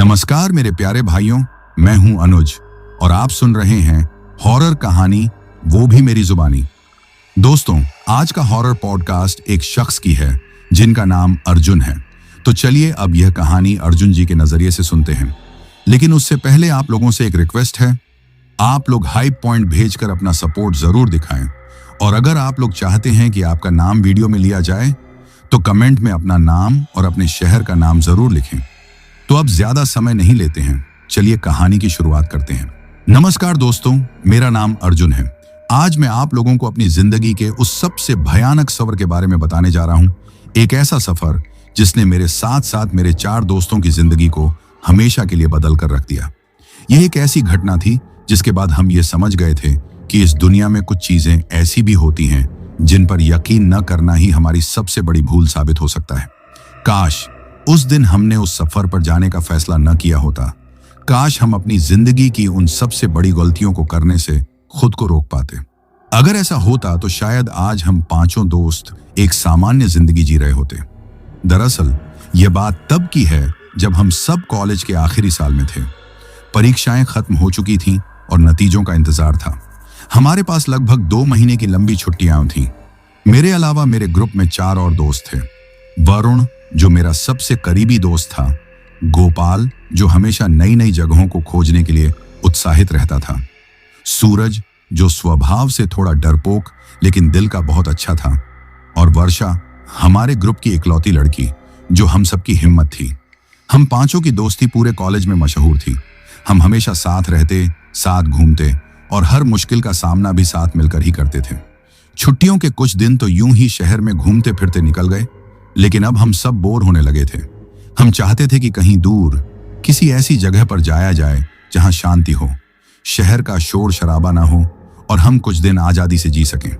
नमस्कार मेरे प्यारे भाइयों, मैं हूं अनुज और आप सुन रहे हैं हॉरर कहानी, वो भी मेरी जुबानी। दोस्तों, आज का हॉरर पॉडकास्ट एक शख्स की है जिनका नाम अर्जुन है। तो चलिए अब यह कहानी अर्जुन जी के नजरिए से सुनते हैं। लेकिन उससे पहले आप लोगों से एक रिक्वेस्ट है, आप लोग हाइप पॉइंट भेजकर अपना सपोर्ट जरूर दिखाएं। और अगर आप लोग चाहते हैं कि आपका नाम वीडियो में लिया जाए तो कमेंट में अपना नाम और अपने शहर का नाम जरूर लिखें। तो अब ज्यादा समय नहीं लेते हैं, चलिए कहानी की शुरुआत करते हैं। नमस्कार दोस्तों, मेरा नाम अर्जुन है। आज मैं आप लोगों को अपनी जिंदगी के उस सबसे भयानक सफर के बारे में बताने जा रहा हूं। एक ऐसा सफर जिसने मेरे साथ साथ मेरे 4 दोस्तों की जिंदगी को हमेशा के लिए बदल कर रख दिया। यह एक ऐसी घटना थी जिसके बाद हम ये समझ गए थे कि इस दुनिया में कुछ चीजें ऐसी भी होती हैं जिन पर यकीन न करना ही हमारी सबसे बड़ी भूल साबित हो सकता है। काश उस दिन हमने उस सफर पर जाने का फैसला न किया होता। काश हम अपनी जिंदगी की उन सबसे बड़ी गलतियों को करने से खुद को रोक पाते। अगर ऐसा होता तो शायद आज हम 5 दोस्त एक सामान्य जिंदगी जी रहे होते। दरअसल यह बात तब की है जब हम सब कॉलेज के आखिरी साल में थे। परीक्षाएं खत्म हो चुकी थीं और नतीजों का इंतजार था। हमारे पास लगभग 2 महीने की लंबी छुट्टियां थीं। मेरे अलावा मेरे ग्रुप में 4 और दोस्त थे। वरुण, जो मेरा सबसे करीबी दोस्त था, गोपाल, जो हमेशा नई नई जगहों को खोजने के लिए उत्साहित रहता था, सूरज, जो स्वभाव से थोड़ा डरपोक लेकिन दिल का बहुत अच्छा था, और वर्षा, हमारे ग्रुप की इकलौती लड़की जो हम सबकी हिम्मत थी। हम 5 की दोस्ती पूरे कॉलेज में मशहूर थी। हम हमेशा साथ रहते, साथ घूमते और हर मुश्किल का सामना भी साथ मिलकर ही करते थे। छुट्टियों के कुछ दिन तो यूं ही शहर में घूमते फिरते निकल गए, लेकिन अब हम सब बोर होने लगे थे। हम चाहते थे कि कहीं दूर किसी ऐसी जगह पर जाया जाए जहां शांति हो, शहर का शोर शराबा ना हो और हम कुछ दिन आजादी से जी सकें।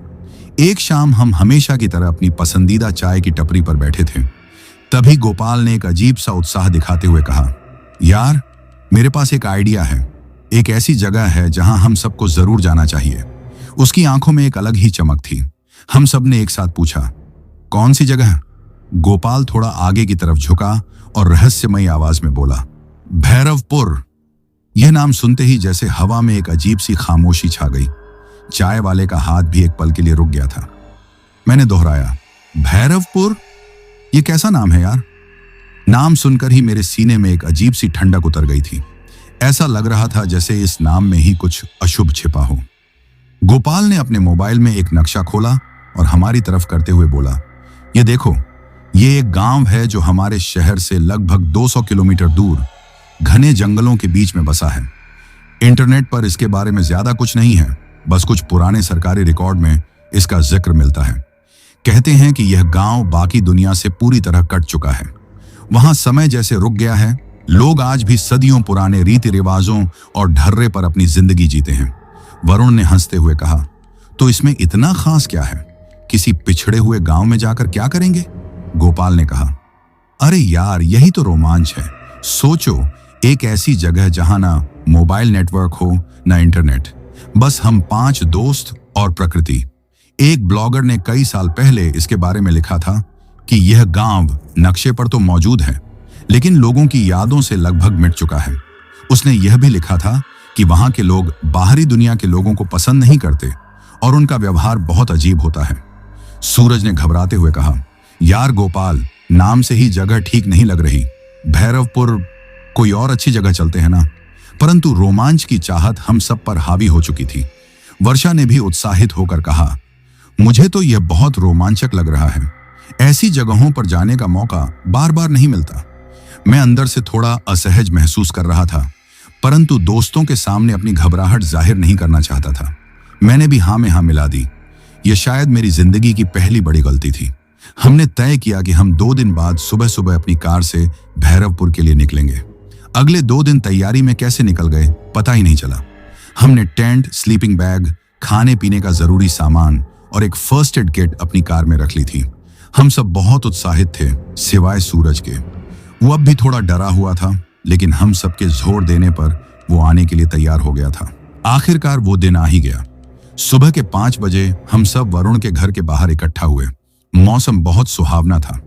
एक शाम हम हमेशा की तरह अपनी पसंदीदा चाय की टपरी पर बैठे थे। तभी गोपाल ने एक अजीब सा उत्साह दिखाते हुए कहा, यार, मेरे पास एक आइडिया है। एक ऐसी जगह है जहां हम सबको जरूर जाना चाहिए। उसकी आंखों में एक अलग ही चमक थी। हम सब ने एक साथ पूछा, कौन सी जगह? गोपाल थोड़ा आगे की तरफ झुका और रहस्यमयी आवाज में बोला, भैरवपुर। यह नाम सुनते ही जैसे हवा में एक अजीब सी खामोशी छा गई। चाय वाले का हाथ भी एक पल के लिए रुक गया था। मैंने दोहराया, भैरवपुर? यह कैसा नाम है यार? नाम सुनकर ही मेरे सीने में एक अजीब सी ठंडक उतर गई थी। ऐसा लग रहा था जैसे इस नाम में ही कुछ अशुभ छिपा हो। गोपाल ने अपने मोबाइल में एक नक्शा खोला और हमारी तरफ करते हुए बोला, ये देखो, ये एक गांव है जो हमारे शहर से लगभग 200 किलोमीटर दूर घने जंगलों के बीच में बसा है। इंटरनेट पर इसके बारे में ज्यादा कुछ नहीं है, बस कुछ पुराने सरकारी रिकॉर्ड में इसका जिक्र मिलता है। कहते हैं कि यह गांव बाकी दुनिया से पूरी तरह कट चुका है। वहां समय जैसे रुक गया है। लोग आज भी सदियों पुराने रीति रिवाजों और ढर्रे पर अपनी जिंदगी जीते हैं। वरुण ने हंसते हुए कहा, तो इसमें इतना खास क्या है? किसी पिछड़े हुए गांव में जाकर क्या करेंगे? गोपाल ने कहा, अरे यार, यही तो रोमांच है। सोचो, एक ऐसी जगह जहां ना मोबाइल नेटवर्क हो, ना इंटरनेट, बस हम 5 दोस्त और प्रकृति। एक ब्लॉगर ने कई साल पहले इसके बारे में लिखा था कि यह गांव नक्शे पर तो मौजूद है, लेकिन लोगों की यादों से लगभग मिट चुका है। उसने यह भी लिखा था कि वहां के लोग बाहरी दुनिया के लोगों को पसंद नहीं करते और उनका व्यवहार बहुत अजीब होता है। सूरज ने घबराते हुए कहा, यार गोपाल, नाम से ही जगह ठीक नहीं लग रही। भैरवपुर, कोई और अच्छी जगह चलते हैं ना। परंतु रोमांच की चाहत हम सब पर हावी हो चुकी थी। वर्षा ने भी उत्साहित होकर कहा, मुझे तो यह बहुत रोमांचक लग रहा है। ऐसी जगहों पर जाने का मौका बार बार नहीं मिलता। मैं अंदर से थोड़ा असहज महसूस कर रहा था, परंतु दोस्तों के सामने अपनी घबराहट जाहिर नहीं करना चाहता था। मैंने भी हाँ में हाँ मिला दी। यह शायद मेरी जिंदगी की पहली बड़ी गलती थी। हमने तय किया कि हम 2 दिन बाद सुबह सुबह अपनी कार से भैरवपुर के लिए निकलेंगे। अगले 2 दिन तैयारी में कैसे निकल गए पता ही नहीं चला। हमने टेंट, स्लीपिंग बैग, खाने पीने का जरूरी सामान और एक फर्स्ट एड किट अपनी कार में रख ली थी। हम सब बहुत उत्साहित थे, सिवाय सूरज के। वो अब भी थोड़ा डरा हुआ था, लेकिन हम सबके जोर देने पर वो आने के लिए तैयार हो गया था। आखिरकार वो दिन आ ही गया। सुबह के 5 बजे हम सब वरुण के घर के बाहर इकट्ठा हुए। मौसम बहुत सुहावना था।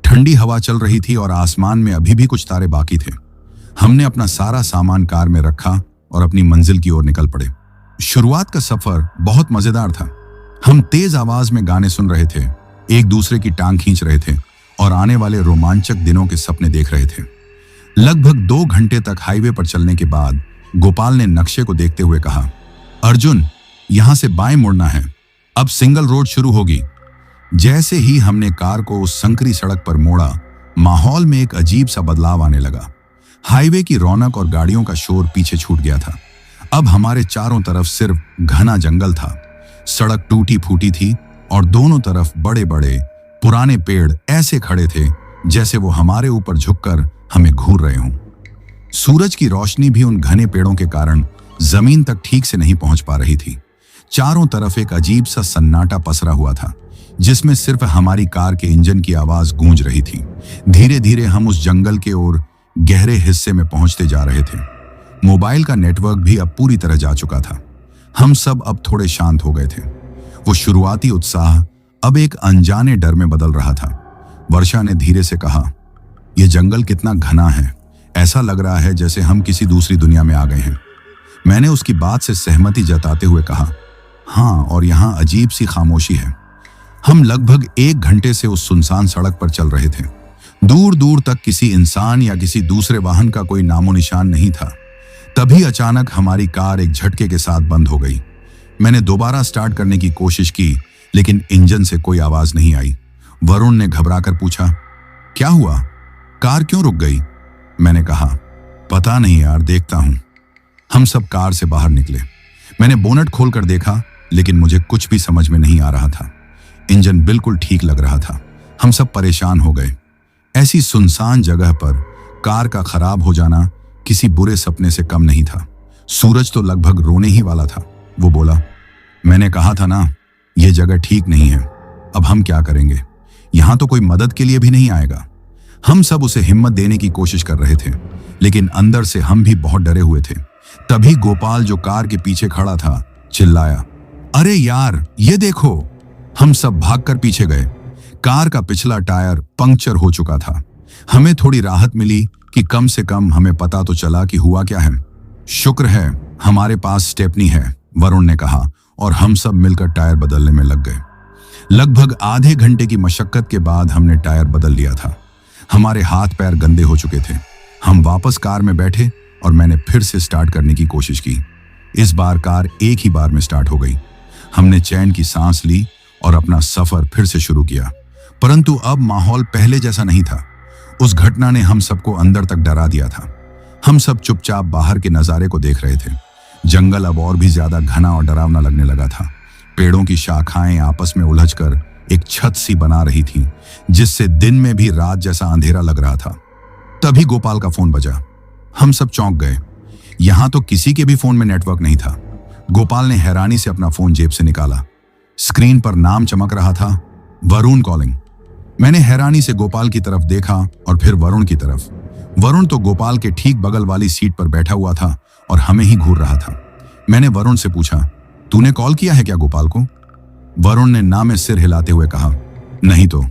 ठंडी हवा चल रही थी और आसमान में अभी भी कुछ तारे बाकी थे। हमने अपना सारा सामान कार में रखा और अपनी मंजिल की ओर निकल पड़े। शुरुआत का सफर बहुत मजेदार था। हम तेज आवाज में गाने सुन रहे थे, एक दूसरे की टांग खींच रहे थे और आने वाले रोमांचक दिनों के सपने देख रहे थे। लगभग 2 घंटे तक हाईवे पर चलने के बाद गोपाल ने नक्शे को देखते हुए कहा, अर्जुन, यहां से बाएं मुड़ना है, अब सिंगल रोड शुरू होगी। जैसे ही हमने कार को उस संकरी सड़क पर मोड़ा, माहौल में एक अजीब सा बदलाव आने लगा। हाईवे की रौनक और गाड़ियों का शोर पीछे छूट गया था। अब हमारे चारों तरफ सिर्फ घना जंगल था। सड़क टूटी फूटी थी और दोनों तरफ बड़े बड़े पुराने पेड़ ऐसे खड़े थे जैसे वो हमारे ऊपर झुककर हमें घूर रहे हों। सूरज की रोशनी भी उन घने पेड़ों के कारण जमीन तक ठीक से नहीं पहुंच पा रही थी। चारों तरफ एक अजीब सा सन्नाटा पसरा हुआ था, जिसमें सिर्फ हमारी कार के इंजन की आवाज गूंज रही थी। धीरे धीरे हम उस जंगल के ओर गहरे हिस्से में पहुंचते जा रहे थे। मोबाइल का नेटवर्क भी अब पूरी तरह जा चुका था। हम सब अब थोड़े शांत हो गए थे। वो शुरुआती उत्साह अब एक अनजाने डर में बदल रहा था। वर्षा ने धीरे से कहा, यह जंगल कितना घना है, ऐसा लग रहा है जैसे हम किसी दूसरी दुनिया में आ गए हैं। मैंने उसकी बात से सहमति जताते हुए कहा, हाँ, और यहाँ अजीब सी खामोशी है। हम लगभग 1 घंटे से उस सुनसान सड़क पर चल रहे थे। दूर दूर तक किसी इंसान या किसी दूसरे वाहन का कोई नामो निशान नहीं था। तभी अचानक हमारी कार एक झटके के साथ बंद हो गई। मैंने दोबारा स्टार्ट करने की कोशिश की, लेकिन इंजन से कोई आवाज नहीं आई। वरुण ने घबराकर पूछा, क्या हुआ, कार क्यों रुक गई? मैंने कहा, पता नहीं यार, देखता हूं। हम सब कार से बाहर निकले। मैंने बोनट खोलकर देखा, लेकिन मुझे कुछ भी समझ में नहीं आ रहा था। इंजन बिल्कुल ठीक लग रहा था। हम सब परेशान हो गए। ऐसी सुनसान जगह पर कार का खराब हो जाना किसी बुरे सपने से कम नहीं था। सूरज तो लगभग रोने ही वाला था। वो बोला, मैंने कहा था ना, यह जगह ठीक नहीं है। अब हम क्या करेंगे? यहां तो कोई मदद के लिए भी नहीं आएगा। हम सब उसे हिम्मत देने की कोशिश कर रहे थे, लेकिन अंदर से हम भी बहुत डरे हुए थे। तभी गोपाल, जो कार के पीछे खड़ा था, चिल्लाया, अरे यार, ये देखो। हम सब भागकर पीछे गए। कार का पिछला टायर पंक्चर हो चुका था। हमें थोड़ी राहत मिली कि कम से कम हमें पता तो चला कि हुआ क्या है। शुक्र है हमारे पास स्टेपनी है, वरुण ने कहा, और हम सब मिलकर टायर बदलने में लग गए। लगभग आधे घंटे की मशक्कत के बाद हमने टायर बदल लिया था। हमारे हाथ पैर गंदे हो चुके थे। हम वापस कार में बैठे और मैंने फिर से स्टार्ट करने की कोशिश की। इस बार कार एक ही बार में स्टार्ट हो गई। हमने चैन की सांस ली और अपना सफर फिर से शुरू किया। परंतु अब माहौल पहले जैसा नहीं था। उस घटना ने हम सबको अंदर तक डरा दिया था। हम सब चुपचाप बाहर के नजारे को देख रहे थे। जंगल अब और भी ज्यादा घना और डरावना लगने लगा था। पेड़ों की शाखाएं आपस में उलझकर एक छत सी बना रही थी, जिससे दिन में भी रात जैसा अंधेरा लग रहा था। तभी गोपाल का फोन बजा। हम सब चौंक गए। यहां तो किसी के भी फोन में नेटवर्क नहीं था। गोपाल ने हैरानी से अपना फोन जेब से निकाला। स्क्रीन पर नाम चमक रहा था, वरुण कॉलिंग। मैंने हैरानी से गोपाल की तरफ देखा और फिर वरुण की तरफ। वरुण तो गोपाल के ठीक बगल वाली सीट पर बैठा हुआ था और हमें ही घूर रहा था। मैंने वरुण से पूछा, तूने कॉल किया है क्या गोपाल को? वरुण ने ना में सिर हिलाते हुए कहा, नहीं तो,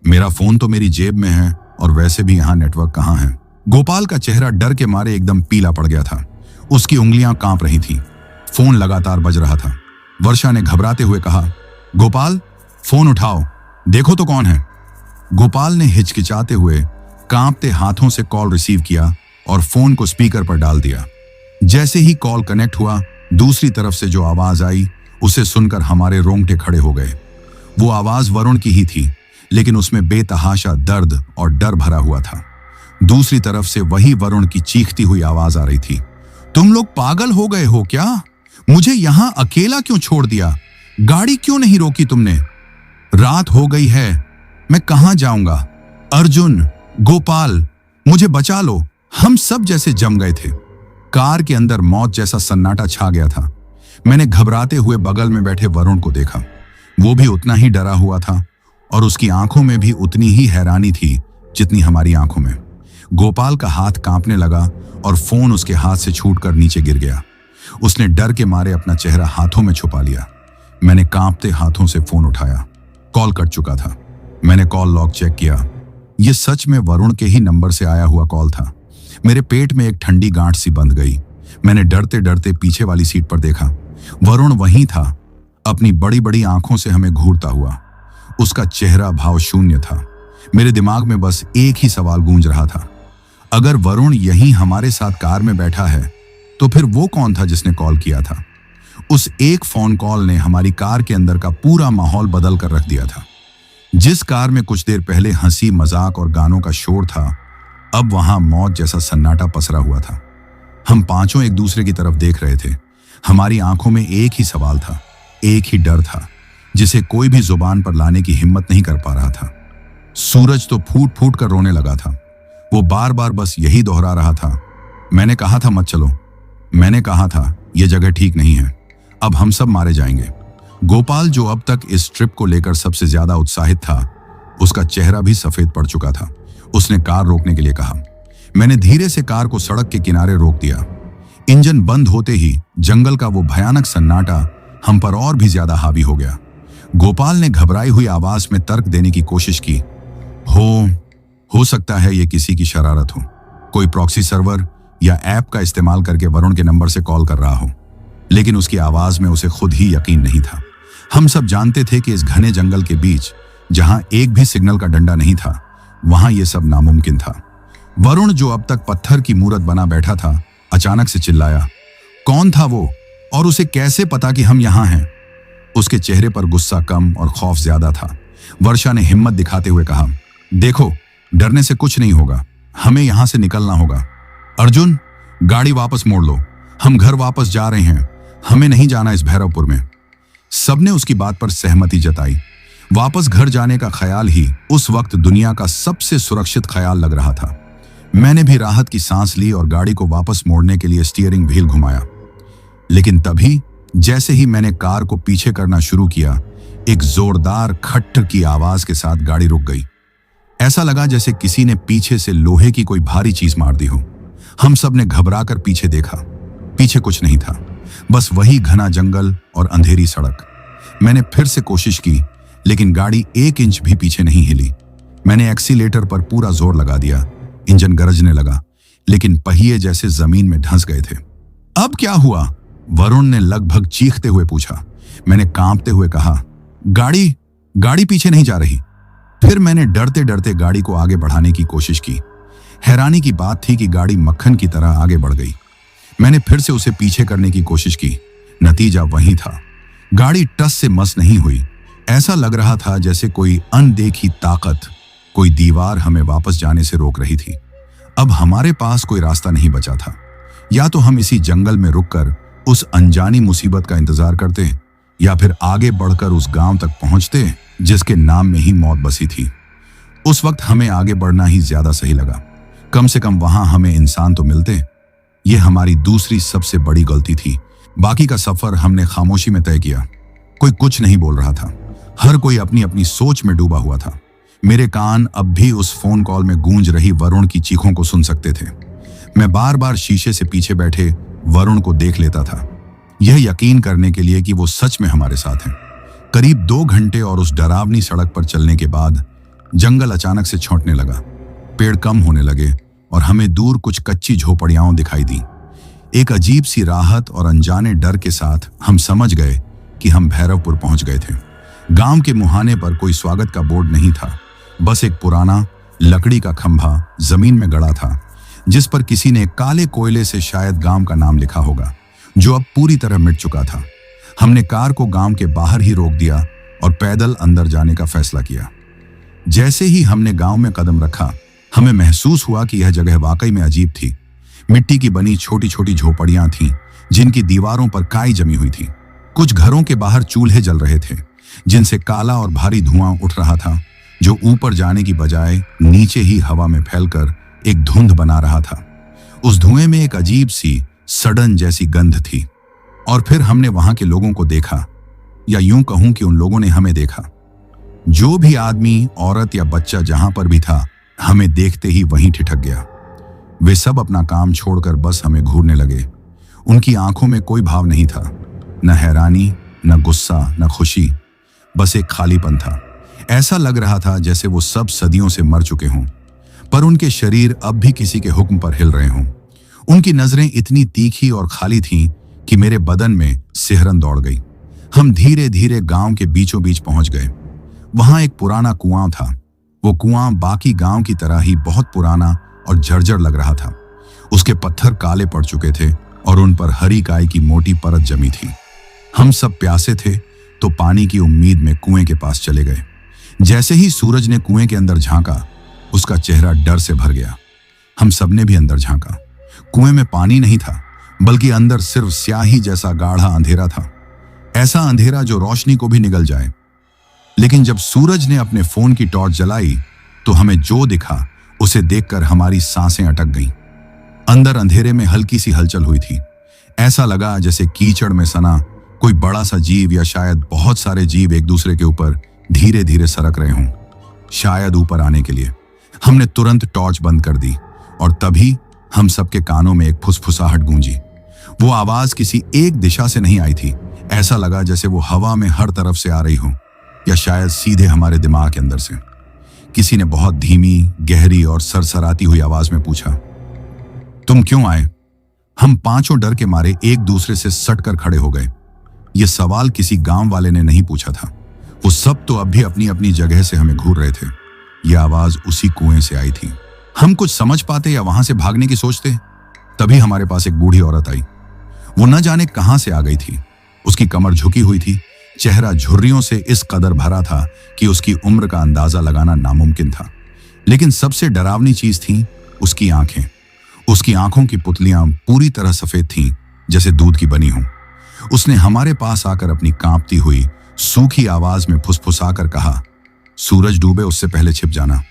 मेरा फोन तो मेरी जेब में है और वैसे भी यहाँ नेटवर्क कहाँ है। गोपाल का चेहरा डर के मारे एकदम पीला पड़ गया था। उसकी उंगलियां कांप रही थीं। फोन लगातार बज रहा था। वर्षा ने घबराते हुए कहा, गोपाल, फोन उठाओ, देखो तो कौन है। गोपाल ने हिचकिचाते हुए कांपते हाथों से कॉल रिसीव किया और फोन को स्पीकर पर डाल दिया। जैसे ही कॉल कनेक्ट हुआ, दूसरी तरफ से जो आवाज आई, उसे सुनकर हमारे रोंगटे खड़े हो गए। वो आवाज वरुण की ही थी, लेकिन उसमें बेतहाशा दर्द और डर भरा हुआ था। दूसरी तरफ से वही वरुण की चीखती हुई आवाज आ रही थी, तुम लोग पागल हो गए हो क्या? मुझे यहां अकेला क्यों छोड़ दिया? गाड़ी क्यों नहीं रोकी तुमने? रात हो गई है, मैं कहां जाऊंगा? अर्जुन, गोपाल, मुझे बचा लो। हम सब जैसे जम गए थे। कार के अंदर मौत जैसा सन्नाटा छा गया था। मैंने घबराते हुए बगल में बैठे वरुण को देखा। वो भी उतना ही डरा हुआ था और उसकी आंखों में भी उतनी ही हैरानी थी जितनी हमारी आंखों में। गोपाल का हाथ कांपने लगा और फोन उसके हाथ से छूटकर नीचे गिर गया। उसने डर के मारे अपना चेहरा हाथों में छुपा लिया। मैंने कांपते हाथों से फोन उठाया। कॉल कट चुका था। मैंने कॉल लॉग चेक किया। यह सच में वरुण के ही नंबर से आया हुआ कॉल था। मेरे पेट में एक ठंडी गांठ सी बंध गई। मैंने डरते डरते पीछे वाली सीट पर देखा। वरुण वहीं था, अपनी बड़ी बड़ी आंखों से हमें घूरता हुआ। उसका चेहरा भाव शून्य था। मेरे दिमाग में बस एक ही सवाल गूंज रहा था, अगर वरुण यहीं हमारे साथ कार में बैठा है तो फिर वो कौन था जिसने कॉल किया था? उस एक फोन कॉल ने हमारी कार के अंदर का पूरा माहौल बदल कर रख दिया था। जिस कार में कुछ देर पहले हंसी मजाक और गानों का शोर था, अब वहां मौत जैसा सन्नाटा पसरा हुआ था। हम पांचों एक दूसरे की तरफ देख रहे थे। हमारी आंखों में एक ही सवाल था, एक ही डर था, जिसे कोई भी जुबान पर लाने की हिम्मत नहीं कर पा रहा था। सूरज तो फूट फूट कर रोने लगा था। वो बार बार बस यही दोहरा रहा था, मैंने कहा था मत चलो, मैंने कहा था ये जगह ठीक नहीं है, अब हम सब मारे जाएंगे। गोपाल, जो अब तक इस ट्रिप को लेकर सबसे ज्यादा उत्साहित था, उसका चेहरा भी सफेद पड़ चुका था। उसने कार रोकने के लिए कहा। मैंने धीरे से कार को सड़क के किनारे रोक दिया। इंजन बंद होते ही जंगल का वो भयानक सन्नाटा हम पर और भी ज्यादा हावी हो गया। गोपाल ने घबराई हुई आवाज में तर्क देने की कोशिश की। हो सकता है ये किसी की शरारत हो, कोई प्रॉक्सी सर्वर या ऐप का इस्तेमाल करके वरुण के नंबर से कॉल कर रहा हो। लेकिन उसकी आवाज में उसे खुद ही यकीन नहीं था। हम सब जानते थे कि इस घने जंगल के बीच, जहां एक भी सिग्नल का डंडा नहीं था, वहां यह सब नामुमकिन था। वरुण, जो अब तक पत्थर की मूरत बना बैठा था, अचानक से चिल्लाया। कौन था वो और उसे कैसे पता कि हम यहां हैं? उसके चेहरे पर गुस्सा कम और खौफ ज्यादा था। वर्षा ने हिम्मत दिखाते हुए कहा, देखो, डरने से कुछ नहीं होगा, हमें यहां से निकलना होगा। अर्जुन, गाड़ी वापस मोड़ लो, हम घर वापस जा रहे हैं, हमें नहीं जाना इस भैरवपुर में। सबने उसकी बात पर सहमति जताई। वापस घर जाने का ख्याल ही उस वक्त दुनिया का सबसे सुरक्षित ख्याल लग रहा था। मैंने भी राहत की सांस ली और गाड़ी को वापस मोड़ने के लिए स्टीयरिंग व्हील घुमाया। लेकिन तभी जैसे ही मैंने कार को पीछे करना शुरू किया, एक जोरदार खट्ट की आवाज के साथ गाड़ी रुक गई। ऐसा लगा जैसे किसी ने पीछे से लोहे की कोई भारी चीज मार दी हो। हम सब ने घबराकर पीछे देखा। पीछे कुछ नहीं था, बस वही घना जंगल और अंधेरी सड़क। मैंने फिर से कोशिश की, लेकिन गाड़ी 1 इंच भी पीछे नहीं हिली। मैंने एक्सीलेटर पर पूरा जोर लगा दिया। इंजन गरजने लगा, लेकिन पहिए जैसे जमीन में धंस गए थे। अब क्या हुआ? वरुण ने लगभग चीखते हुए पूछा। मैंने कांपते हुए कहा, गाड़ी पीछे नहीं जा रही। फिर मैंने डरते डरते गाड़ी को आगे बढ़ाने की कोशिश की। हैरानी की बात थी कि गाड़ी मक्खन की तरह आगे बढ़ गई। मैंने फिर से उसे पीछे करने की कोशिश की। नतीजा वही था, गाड़ी टस से मस नहीं हुई। ऐसा लग रहा था जैसे कोई अनदेखी ताकत, कोई दीवार हमें वापस जाने से रोक रही थी। अब हमारे पास कोई रास्ता नहीं बचा था। या तो हम इसी जंगल में रुककर उस अनजानी मुसीबत का इंतजार करते, या फिर आगे बढ़कर उस गांव तक पहुंचते जिसके नाम में ही मौत बसी थी। उस वक्त हमें आगे बढ़ना ही ज्यादा सही लगा। कम से कम वहां हमें इंसान तो मिलते। यह हमारी दूसरी सबसे बड़ी गलती थी। बाकी का सफर हमने खामोशी में तय किया। कोई कुछ नहीं बोल रहा था। हर कोई अपनी अपनी सोच में डूबा हुआ था। मेरे कान अब भी उस फोन कॉल में गूंज रही वरुण की चीखों को सुन सकते थे। मैं बार बार शीशे से पीछे बैठे वरुण को देख लेता था, यह यकीन करने के लिए कि वो सच में हमारे साथ हैं। करीब 2 घंटे और उस डरावनी सड़क पर चलने के बाद जंगल अचानक से छौंटने लगा। पेड़ कम होने लगे और हमें दूर कुछ कच्ची झोपड़ियां दिखाई दी। एक अजीब सी राहत और अनजाने डर के साथ हम समझ गए कि हम भैरवपुर पहुंच गए थे। गांव के मुहाने पर कोई स्वागत का बोर्ड नहीं था, बस एक पुराना लकड़ी का खंभा जमीन में गड़ा था, जिस पर किसी ने काले कोयले से शायद गांव का नाम लिखा होगा, जो अब पूरी तरह मिट चुका था। हमने कार को गांव के बाहर ही रोक दिया और पैदल अंदर जाने का फैसला किया। जैसे ही हमने गांव में कदम रखा, हमें महसूस हुआ कि यह जगह वाकई में अजीब थी। मिट्टी की बनी छोटी छोटी झोपड़ियां थीं, जिनकी दीवारों पर काई जमी हुई थी। कुछ घरों के बाहर चूल्हे जल रहे थे, जिनसे काला और भारी धुआं उठ रहा था, जो ऊपर जाने की बजाय नीचे ही हवा में फैलकर एक धुंध बना रहा था। उस धुएं में एक अजीब सी सड़न जैसी गंध थी। और फिर हमने वहां के लोगों को देखा, या यूं कहूं कि उन लोगों ने हमें देखा। जो भी आदमी, औरत या बच्चा जहां पर भी था, हमें देखते ही वहीं ठिठक गया। वे सब अपना काम छोड़कर बस हमें घूरने लगे। उनकी आंखों में कोई भाव नहीं था, न हैरानी, न गुस्सा, न खुशी, बस एक खालीपन था। ऐसा लग रहा था जैसे वो सब सदियों से मर चुके हों। पर उनके शरीर अब भी किसी के हुक्म पर हिल रहे हों। उनकी नजरें इतनी तीखी और खाली थीं कि मेरे बदन में सिहरन दौड़ गई। हम धीरे धीरे गांव के बीचों बीच पहुंच गए। वहां एक पुराना कुआं था। वो कुआं बाकी गांव की तरह ही बहुत पुराना और जर्जर लग रहा था। उसके पत्थर काले पड़ चुके थे और उन पर हरी गाय की मोटी परत जमी थी। हम सब प्यासे थे तो पानी की उम्मीद में कुएं के पास चले गए। जैसे ही सूरज ने कुएं के अंदर झांका, उसका चेहरा डर से भर गया। हम सबने भी अंदर झांका। कुएं में पानी नहीं था, बल्कि अंदर सिर्फ स्याही जैसा गाढ़ा अंधेरा था। ऐसा अंधेरा जो रोशनी को भी निगल जाए। लेकिन जब सूरज ने अपने फोन की टॉर्च जलाई तो हमें जो दिखा उसे देखकर हमारी सांसें अटक गईं। अंदर अंधेरे में हल्की सी हलचल हुई थी। ऐसा लगा जैसे कीचड़ में सना कोई बड़ा सा जीव या शायद बहुत सारे जीव एक दूसरे के ऊपर धीरे धीरे सरक रहे हों, शायद ऊपर आने के लिए। हमने तुरंत टॉर्च बंद कर दी और तभी हम सबके कानों में एक फुसफुसाहट गूंजी। वो आवाज किसी एक दिशा से नहीं आई थी। ऐसा लगा जैसे वो हवा में हर तरफ से आ रही हो, या शायद सीधे हमारे दिमाग के अंदर से। किसी ने बहुत धीमी, गहरी और सरसराती हुई आवाज में पूछा, तुम क्यों आए? हम पांचों डर के मारे एक दूसरे से सटकर खड़े हो गए। ये सवाल किसी गांव वाले ने नहीं पूछा था। वो सब तो अब भी अपनी अपनी जगह से हमें घूर रहे थे। ये आवाज उसी कुएं से आई थी। हम कुछ समझ पाते या वहां से भागने की सोचते, तभी हमारे पास एक बूढ़ी औरत आई। वो न जाने कहां से आ गई थी। उसकी कमर झुकी हुई थी, चेहरा झुर्रियों से इस कदर भरा था कि उसकी उम्र का अंदाजा लगाना नामुमकिन था। लेकिन सबसे डरावनी चीज थी उसकी आंखें। उसकी आंखों की पुतलियां पूरी तरह सफेद थीं, जैसे दूध की बनी हों। उसने हमारे पास आकर अपनी कांपती हुई सूखी आवाज में फुसफुसाकर कहा, सूरज डूबे उससे पहले छिप जाना,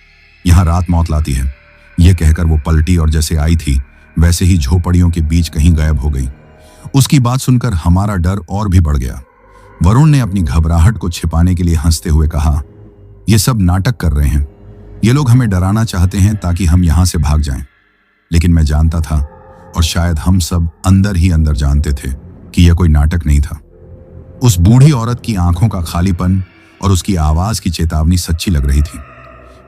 यहां रात मौत लाती है। यह कहकर वो पलटी और जैसे आई थी वैसे ही झोपड़ियों के बीच कहीं गायब हो गई। उसकी बात सुनकर हमारा डर और भी बढ़ गया। वरुण ने अपनी घबराहट को छिपाने के लिए हंसते हुए कहा, ये सब नाटक कर रहे हैं। ये लोग हमें डराना चाहते हैं ताकि हम यहां से भाग जाएं। लेकिन मैं जानता था, और शायद हम सब अंदर ही अंदर जानते थे कि यह कोई नाटक नहीं था। उस बूढ़ी औरत की आंखों का खालीपन और उसकी आवाज की चेतावनी सच्ची लग रही थी।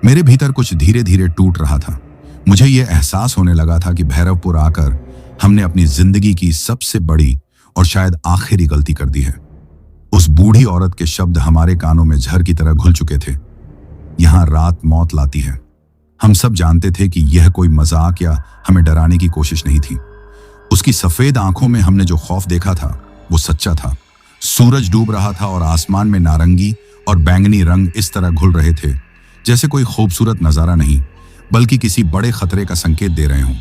मेरे भीतर कुछ धीरे धीरे टूट रहा था। मुझे यह एहसास होने लगा था कि भैरवपुर आकर हमने अपनी जिंदगी की सबसे बड़ी और शायद आखिरी गलती कर दी है। उस बूढ़ी औरत के शब्द हमारे कानों में झर की तरह घुल चुके थे। यहां रात मौत लाती है। हम सब जानते थे कि यह कोई मजाक या हमें डराने की कोशिश नहीं थी। उसकी सफेद आंखों में हमने जो खौफ देखा था वो सच्चा था। सूरज डूब रहा था और आसमान में नारंगी और बैंगनी रंग इस तरह घुल रहे थे जैसे कोई खूबसूरत नजारा नहीं, बल्कि किसी बड़े खतरे का संकेत दे रहे हों।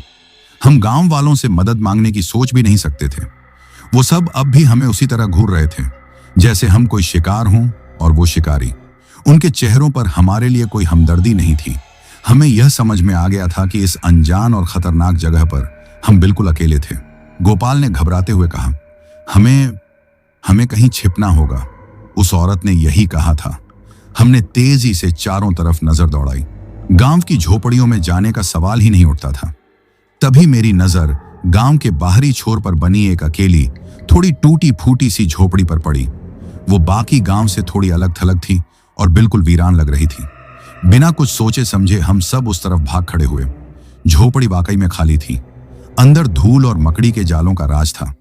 हम गांव वालों से मदद मांगने की सोच भी नहीं सकते थे। वो सब अब भी हमें उसी तरह घूर रहे थे जैसे हम कोई शिकार हों और वो शिकारी। उनके चेहरों पर हमारे लिए कोई हमदर्दी नहीं थी। हमें यह समझ में आ गया था कि इस अनजान और खतरनाक जगह पर हम बिल्कुल अकेले थे। गोपाल ने घबराते हुए कहा, हमें कहीं छिपना होगा। उस औरत ने यही कहा था। हमने तेजी से चारों तरफ नजर दौड़ाई। गांव की झोपड़ियों में जाने का सवाल ही नहीं उठता था। तभी मेरी नजर गांव के बाहरी छोर पर बनी एक अकेली, थोड़ी टूटी फूटी सी झोपड़ी पर पड़ी। वो बाकी गांव से थोड़ी अलग थलग थी और बिल्कुल वीरान लग रही थी। बिना कुछ सोचे समझे हम सब उस तरफ भाग खड़े हुए। झोपड़ी वाकई में खाली थी। अंदर धूल और मकड़ी के जालों का राज था।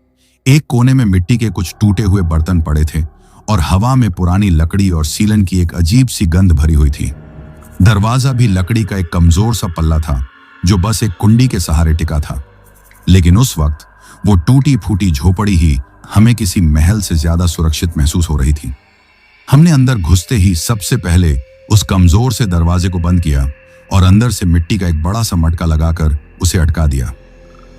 एक कोने में मिट्टी के कुछ टूटे हुए बर्तन पड़े थे और हवा में पुरानी लकड़ी और सीलन की एक अजीब सी गंध भरी हुई थी। दरवाजा भी लकड़ी का एक कमजोर सा पल्ला था जो बस एक कुंडी के सहारे टिका था। लेकिन उस वक्त वो टूटी फूटी झोपड़ी ही हमें किसी महल से ज्यादा सुरक्षित महसूस हो रही थी। हमने अंदर घुसते ही सबसे पहले उस कमजोर से दरवाजे को बंद किया और अंदर से मिट्टी का एक बड़ा सा मटका लगाकर उसे अटका दिया।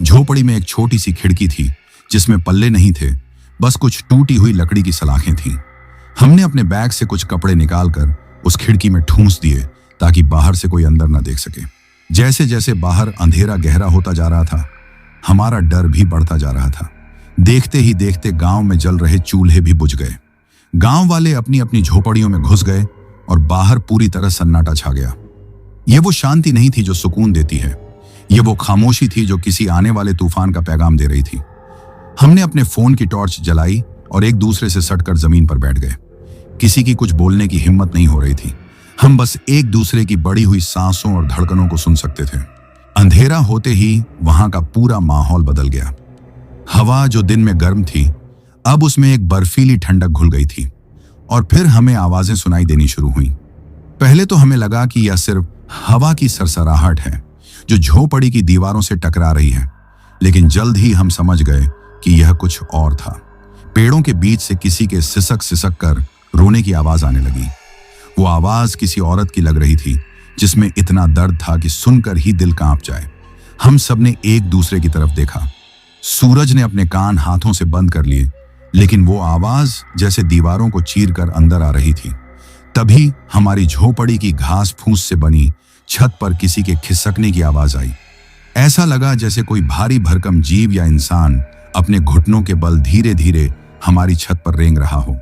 झोपड़ी में एक छोटी सी खिड़की थी जिसमें पल्ले नहीं थे, बस कुछ टूटी हुई लकड़ी की सलाखें थीं। हमने अपने बैग से कुछ कपड़े निकालकर उस खिड़की में ठूंस दिए ताकि बाहर से कोई अंदर न देख सके। जैसे जैसे बाहर अंधेरा गहरा होता जा रहा था, हमारा डर भी बढ़ता जा रहा था। देखते ही देखते गांव में जल रहे चूल्हे भी बुझ गए। गांव वाले अपनी अपनी झोपड़ियों में घुस गए और बाहर पूरी तरह सन्नाटा छा गया। यह वो शांति नहीं थी जो सुकून देती है। यह वो खामोशी थी जो किसी आने वाले तूफान का पैगाम दे रही थी। हमने अपने फोन की टॉर्च जलाई और एक दूसरे से सटकर जमीन पर बैठ गए। किसी की कुछ बोलने की हिम्मत नहीं हो रही थी। हम बस एक दूसरे की बढ़ी हुई सांसों और धड़कनों को सुन सकते थे। अंधेरा होते ही वहां का पूरा माहौल बदल गया। हवा जो दिन में गर्म थी, अब उसमें एक बर्फीली ठंडक घुल गई थी और फिर हमें आवाजें सुनाई देनी शुरू हुई। पहले तो हमें लगा कि यह सिर्फ हवा की सरसराहट है जो झोपड़ी की दीवारों से टकरा रही है, लेकिन जल्द ही हम समझ गए कि यह कुछ और था। पेड़ों के बीच से किसी के सिसक सिसक कर रोने की आवाज आने लगी। वो आवाज किसी औरत की लग रही थी जिसमें इतना दर्द था कि सुनकर ही दिल कांप जाए। हम सब ने एक दूसरे की तरफ देखा। सूरज ने अपने कान हाथों से बंद कर लिए, लेकिन वो आवाज जैसे दीवारों को चीरकर अंदर आ रही थी। तभी हमारी झोपड़ी की घास फूस से बनी छत पर किसी के खिसकने की आवाज आई। ऐसा लगा जैसे कोई भारी भरकम जीव या इंसान अपने घुटनों के बल धीरे धीरे हमारी छत पर रेंग रहा हो।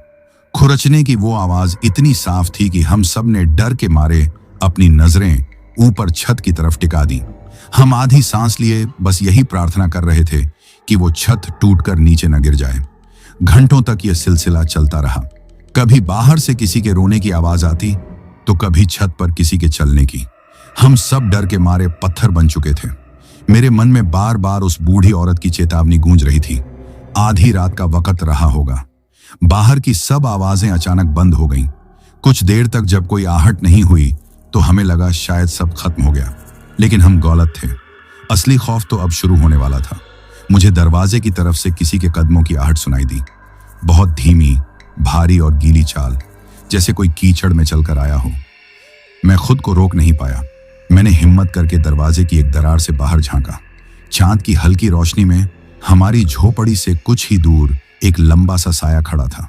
खुरचने की वो आवाज इतनी साफ थी कि हम सब ने डर के मारे अपनी नजरें ऊपर छत की तरफ टिका दी। हम आधी सांस लिए बस यही प्रार्थना कर रहे थे कि वो छत टूटकर नीचे न गिर जाए। घंटों तक यह सिलसिला चलता रहा। कभी बाहर से किसी के रोने की आवाज आती तो कभी छत पर किसी के चलने की। हम सब डर के मारे पत्थर बन चुके थे। मेरे मन में बार बार उस बूढ़ी औरत की चेतावनी गूंज रही थी। आधी रात का वक्त रहा होगा। बाहर की सब आवाजें अचानक बंद हो गईं। कुछ देर तक जब कोई आहट नहीं हुई तो हमें लगा शायद सब खत्म हो गया, लेकिन हम गलत थे। असली खौफ तो अब शुरू होने वाला था। मुझे दरवाजे की तरफ से किसी के कदमों की आहट सुनाई दी। बहुत धीमी, भारी और गीली चाल, जैसे कोई कीचड़ में चलकर आया हो। मैं खुद को रोक नहीं पाया। मैंने हिम्मत करके दरवाजे की एक दरार से बाहर झांका। चांद की हल्की रोशनी में हमारी झोपड़ी से कुछ ही दूर एक लंबा सा साया खड़ा था।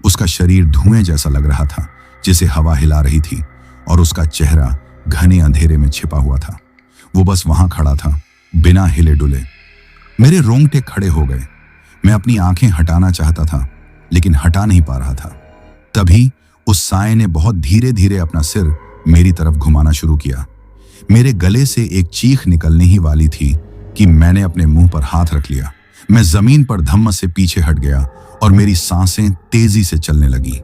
उसका शरीर धुएं जैसा लग रहा था जिसे हवा हिला रही थी, और उसका चेहरा घने अंधेरे में छिपा हुआ था। वो बस वहां खड़ा था, बिना हिले डुले। मेरे रोंगटे खड़े हो गए। मैं अपनी आंखें हटाना चाहता था, लेकिन हटा नहीं पा रहा था। तभी उस साए ने बहुत धीरे धीरे अपना सिर मेरी तरफ घुमाना शुरू किया। मेरे गले से एक चीख निकलने ही वाली थी कि मैंने अपने मुंह पर हाथ रख लिया। मैं जमीन पर धम्मस से पीछे हट गया और मेरी सांसें तेजी से चलने लगी।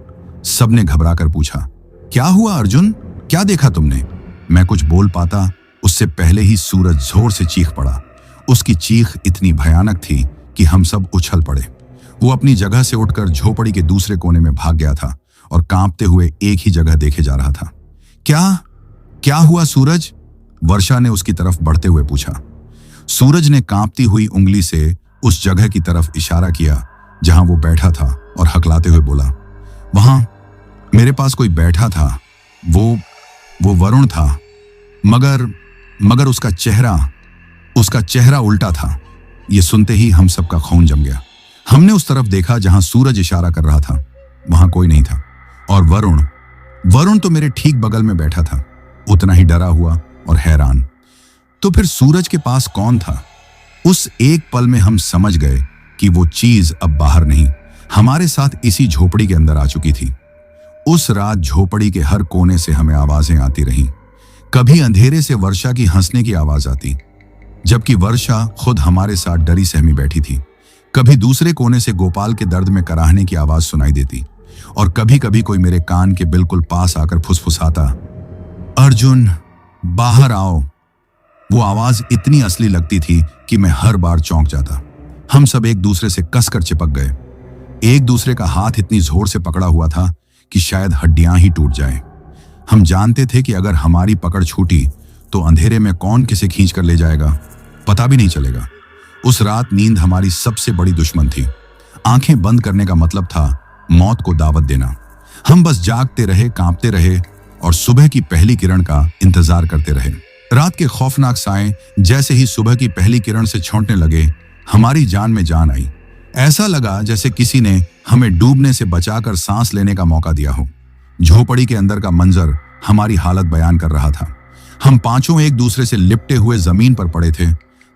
सबने घबराकर पूछा, क्या हुआ अर्जुन, क्या देखा तुमने? मैं कुछ बोल पाता उससे पहले ही सूरज जोर से चीख पड़ा। उसकी चीख इतनी भयानक थी कि हम सब उछल पड़े। वो अपनी जगह से उठकर झोपड़ी के दूसरे कोने में भाग गया था और कांपते हुए एक ही जगह देखे जा रहा था। क्या हुआ सूरज? वर्षा ने उसकी तरफ बढ़ते हुए पूछा। सूरज ने कांपती हुई उंगली से उस जगह की तरफ इशारा किया जहां वो बैठा था और हकलाते हुए बोला, वहां मेरे पास कोई बैठा था। वो वरुण था, मगर उसका चेहरा उल्टा था। ये सुनते ही हम सबका खून जम गया। हमने उस तरफ देखा जहां सूरज इशारा कर रहा था। वहां कोई नहीं था, और वरुण तो मेरे ठीक बगल में बैठा था, उतना ही डरा हुआ और हैरान। तो फिर सूरज के पास कौन था? उस एक पल में हम समझ गए कि वो चीज अब बाहर नहीं, हमारे साथ इसी झोपड़ी के अंदर आ चुकी थी। उस रात झोपड़ी के हर कोने से हमें आवाजें आती रहीं। कभी अंधेरे से वर्षा की हंसने की आवाज आती, जबकि वर्षा खुद हमारे साथ डरी सहमी बैठी थी। कभी दूसरे कोने से गोपाल के दर्द में कराहने की आवाज सुनाई देती, और कभी कभी कोई मेरे कान के बिल्कुल पास आकर फुसफुसाता, अर्जुन बाहर आओ। वो आवाज इतनी असली लगती थी कि मैं हर बार चौंक जाता। हम सब एक दूसरे से कसकर चिपक गए। एक दूसरे का हाथ इतनी जोर से पकड़ा हुआ था कि शायद हड्डियां ही टूट जाएं। हम जानते थे कि अगर हमारी पकड़ छूटी तो अंधेरे में कौन किसे खींच कर ले जाएगा, पता भी नहीं चलेगा। उस रात नींद हमारी सबसे बड़ी दुश्मन थी। आंखें बंद करने का मतलब था मौत को दावत देना। हम बस जागते रहे, कांपते रहे और सुबह की पहली किरण का इंतजार करते रहे। रात के खौफनाक साए जैसे ही सुबह की पहली किरण से छौंटने लगे, हमारी जान में जान आई। ऐसा लगा जैसे किसी ने हमें डूबने से बचाकर सांस लेने का मौका दिया हो। झोपड़ी के अंदर का मंजर हमारी हालत बयान कर रहा था। हम पांचों एक दूसरे से लिपटे हुए जमीन पर पड़े थे।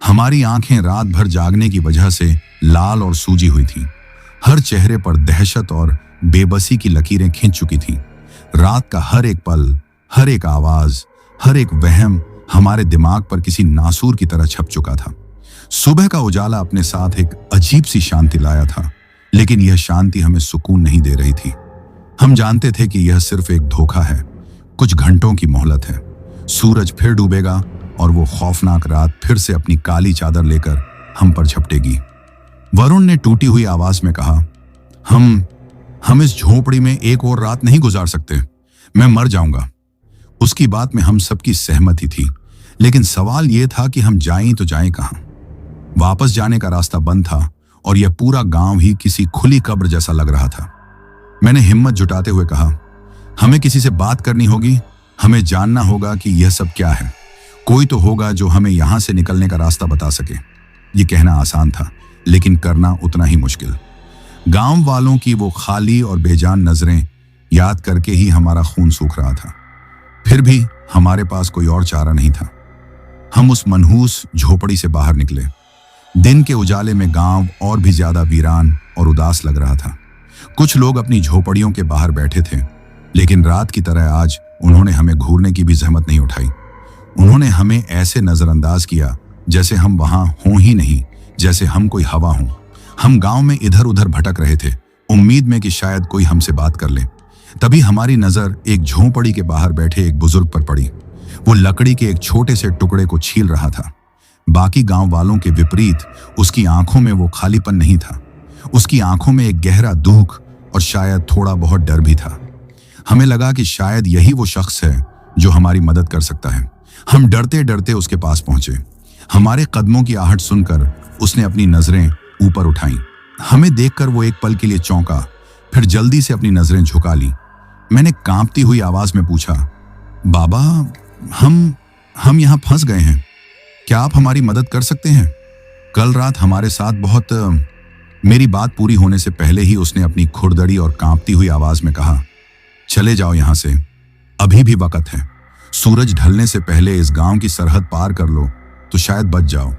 हमारी आंखें रात भर जागने की वजह से लाल और सूजी हुई थीं। हर चेहरे पर दहशत और बेबसी की लकीरें खिंच चुकी थीं। रात का हर एक पल, हर एक आवाज, हर एक वहम हमारे दिमाग पर किसी नासूर की तरह छप चुका था। सुबह का उजाला अपने साथ एक अजीब सी शांति लाया था, लेकिन यह शांति हमें सुकून नहीं दे रही थी। हम जानते थे कि यह सिर्फ एक धोखा है। कुछ घंटों की मोहलत है। सूरज फिर डूबेगा और वो खौफनाक रात फिर से अपनी काली चादर लेकर हम पर झपटेगी। वरुण ने टूटी हुई आवाज में कहा, हम इस झोपड़ी में एक और रात नहीं गुजार सकते। मैं मर जाऊंगा। उसकी बात में हम सबकी सहमति थी, लेकिन सवाल यह था कि हम जाएं तो जाएं कहां। वापस जाने का रास्ता बंद था और यह पूरा गांव ही किसी खुली कब्र जैसा लग रहा था। मैंने हिम्मत जुटाते हुए कहा, हमें किसी से बात करनी होगी। हमें जानना होगा कि यह सब क्या है। कोई तो होगा जो हमें यहां से निकलने का रास्ता बता सके। ये कहना आसान था, लेकिन करना उतना ही मुश्किल। गांव वालों की वो खाली और बेजान नजरें याद करके ही हमारा खून सूख रहा था। फिर भी हमारे पास कोई और चारा नहीं था। हम उस मनहूस झोपड़ी से बाहर निकले। दिन के उजाले में गांव और भी ज्यादा वीरान और उदास लग रहा था। कुछ लोग अपनी झोपड़ियों के बाहर बैठे थे, लेकिन रात की तरह आज उन्होंने हमें घूरने की भी जहमत नहीं उठाई। उन्होंने हमें ऐसे नजरअंदाज किया जैसे हम वहां हों ही नहीं, जैसे हम कोई हवा हों। हम गांव में इधर उधर भटक रहे थे, उम्मीद में कि शायद कोई हमसे बात कर ले। तभी हमारी नजर एक झोपड़ी के बाहर बैठे एक बुजुर्ग पर पड़ी। वो लकड़ी के एक छोटे से टुकड़े को छील रहा था। बाकी गांव वालों के विपरीत उसकी आंखों में वो खालीपन नहीं था। उसकी आंखों में एक गहरा दुख और शायद थोड़ा बहुत डर भी था। हमें लगा कि शायद यही वो शख्स है जो हमारी मदद कर सकता है। हम डरते डरते उसके पास पहुंचे। हमारे कदमों की आहट सुनकर उसने अपनी नजरें ऊपर उठाईं। हमें देखकर वो एक पल के लिए चौंका, फिर जल्दी से अपनी नजरें झुका ली। मैंने कांपती हुई आवाज में पूछा, बाबा, हम यहां फंस गए हैं। क्या आप हमारी मदद कर सकते हैं? कल रात हमारे साथ बहुत। मेरी बात पूरी होने से पहले ही उसने अपनी खुरदड़ी और कांपती हुई आवाज में कहा, चले जाओ यहां से, अभी भी वक्त है। सूरज ढलने से पहले इस गांव की सरहद पार कर लो तो शायद बच जाओ।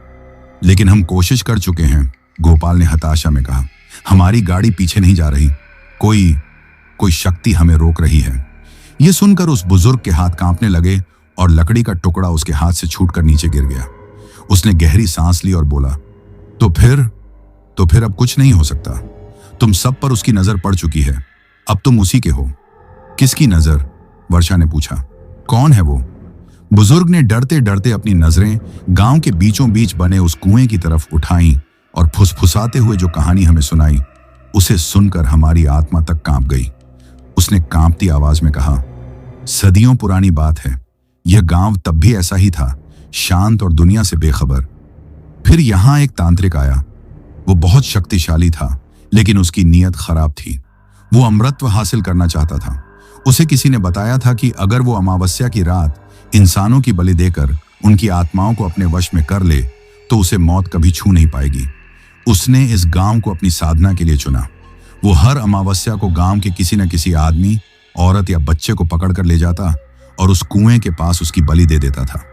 लेकिन हम कोशिश कर चुके हैं, गोपाल ने हताशा में कहा। हमारी गाड़ी पीछे नहीं जा रही। कोई शक्ति हमें रोक रही है। यह सुनकर उस बुजुर्ग के हाथ कांपने लगे और लकड़ी का टुकड़ा उसके हाथ से छूटकर नीचे गिर गया। उसने गहरी सांस ली और बोला, तो फिर अब कुछ नहीं हो सकता। तुम सब पर उसकी नजर पड़ चुकी है। अब तुम उसी के हो। किसकी नजर? वर्षा ने पूछा। कौन है वो? बुजुर्ग ने डरते डरते अपनी नजरें गांव के बीचों बीच बने उस कुएं की तरफ उठाईं और फुसफुसाते हुए जो कहानी हमें सुनाई, उसे सुनकर हमारी आत्मा तक कांप गई। उसने कांपती आवाज में कहा, सदियों पुरानी बात है। यह गांव तब भी ऐसा ही था, शांत और दुनिया से बेखबर। फिर यहां एक तांत्रिक आया। वो बहुत शक्तिशाली था, लेकिन उसकी नीयत खराब थी। वो अमरत्व हासिल करना चाहता था। उसे किसी ने बताया था कि अगर वो अमावस्या की रात इंसानों की बलि देकर उनकी आत्माओं को अपने वश में कर ले तो उसे मौत कभी छू नहीं पाएगी। उसने इस गांव को अपनी साधना के लिए चुना। वो हर अमावस्या को गांव के किसी न किसी आदमी, औरत या बच्चे को पकड़कर ले जाता और उस कुएं के पास उसकी बलि दे देता था।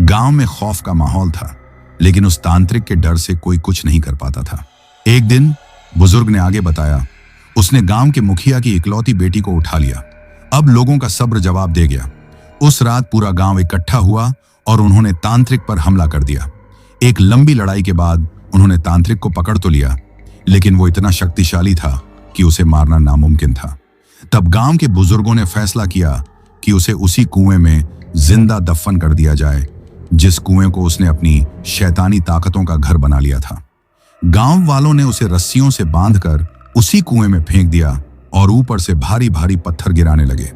गांव में खौफ का माहौल था, लेकिन उस तांत्रिक के डर से कोई कुछ नहीं कर पाता था। एक दिन बुजुर्ग ने आगे बताया, उसने गांव के मुखिया की इकलौती बेटी को उठा लिया। अब लोगों का सब्र जवाब दे गया। उस रात पूरा गांव इकट्ठा हुआ और उन्होंने तांत्रिक पर हमला कर दिया। एक लंबी लड़ाई के बाद उन्होंने तांत्रिक को पकड़ तो लिया, लेकिन वो इतना शक्तिशाली था कि उसे मारना नामुमकिन था। तब गांव के बुजुर्गों ने फैसला किया कि उसे उसी कुएं में जिंदा दफन कर दिया जाए, जिस कुएं को उसने अपनी शैतानी ताकतों का घर बना लिया था। गांव वालों ने उसे रस्सियों से बांधकर उसी कुएं में फेंक दिया और ऊपर से भारी भारी पत्थर गिराने लगे।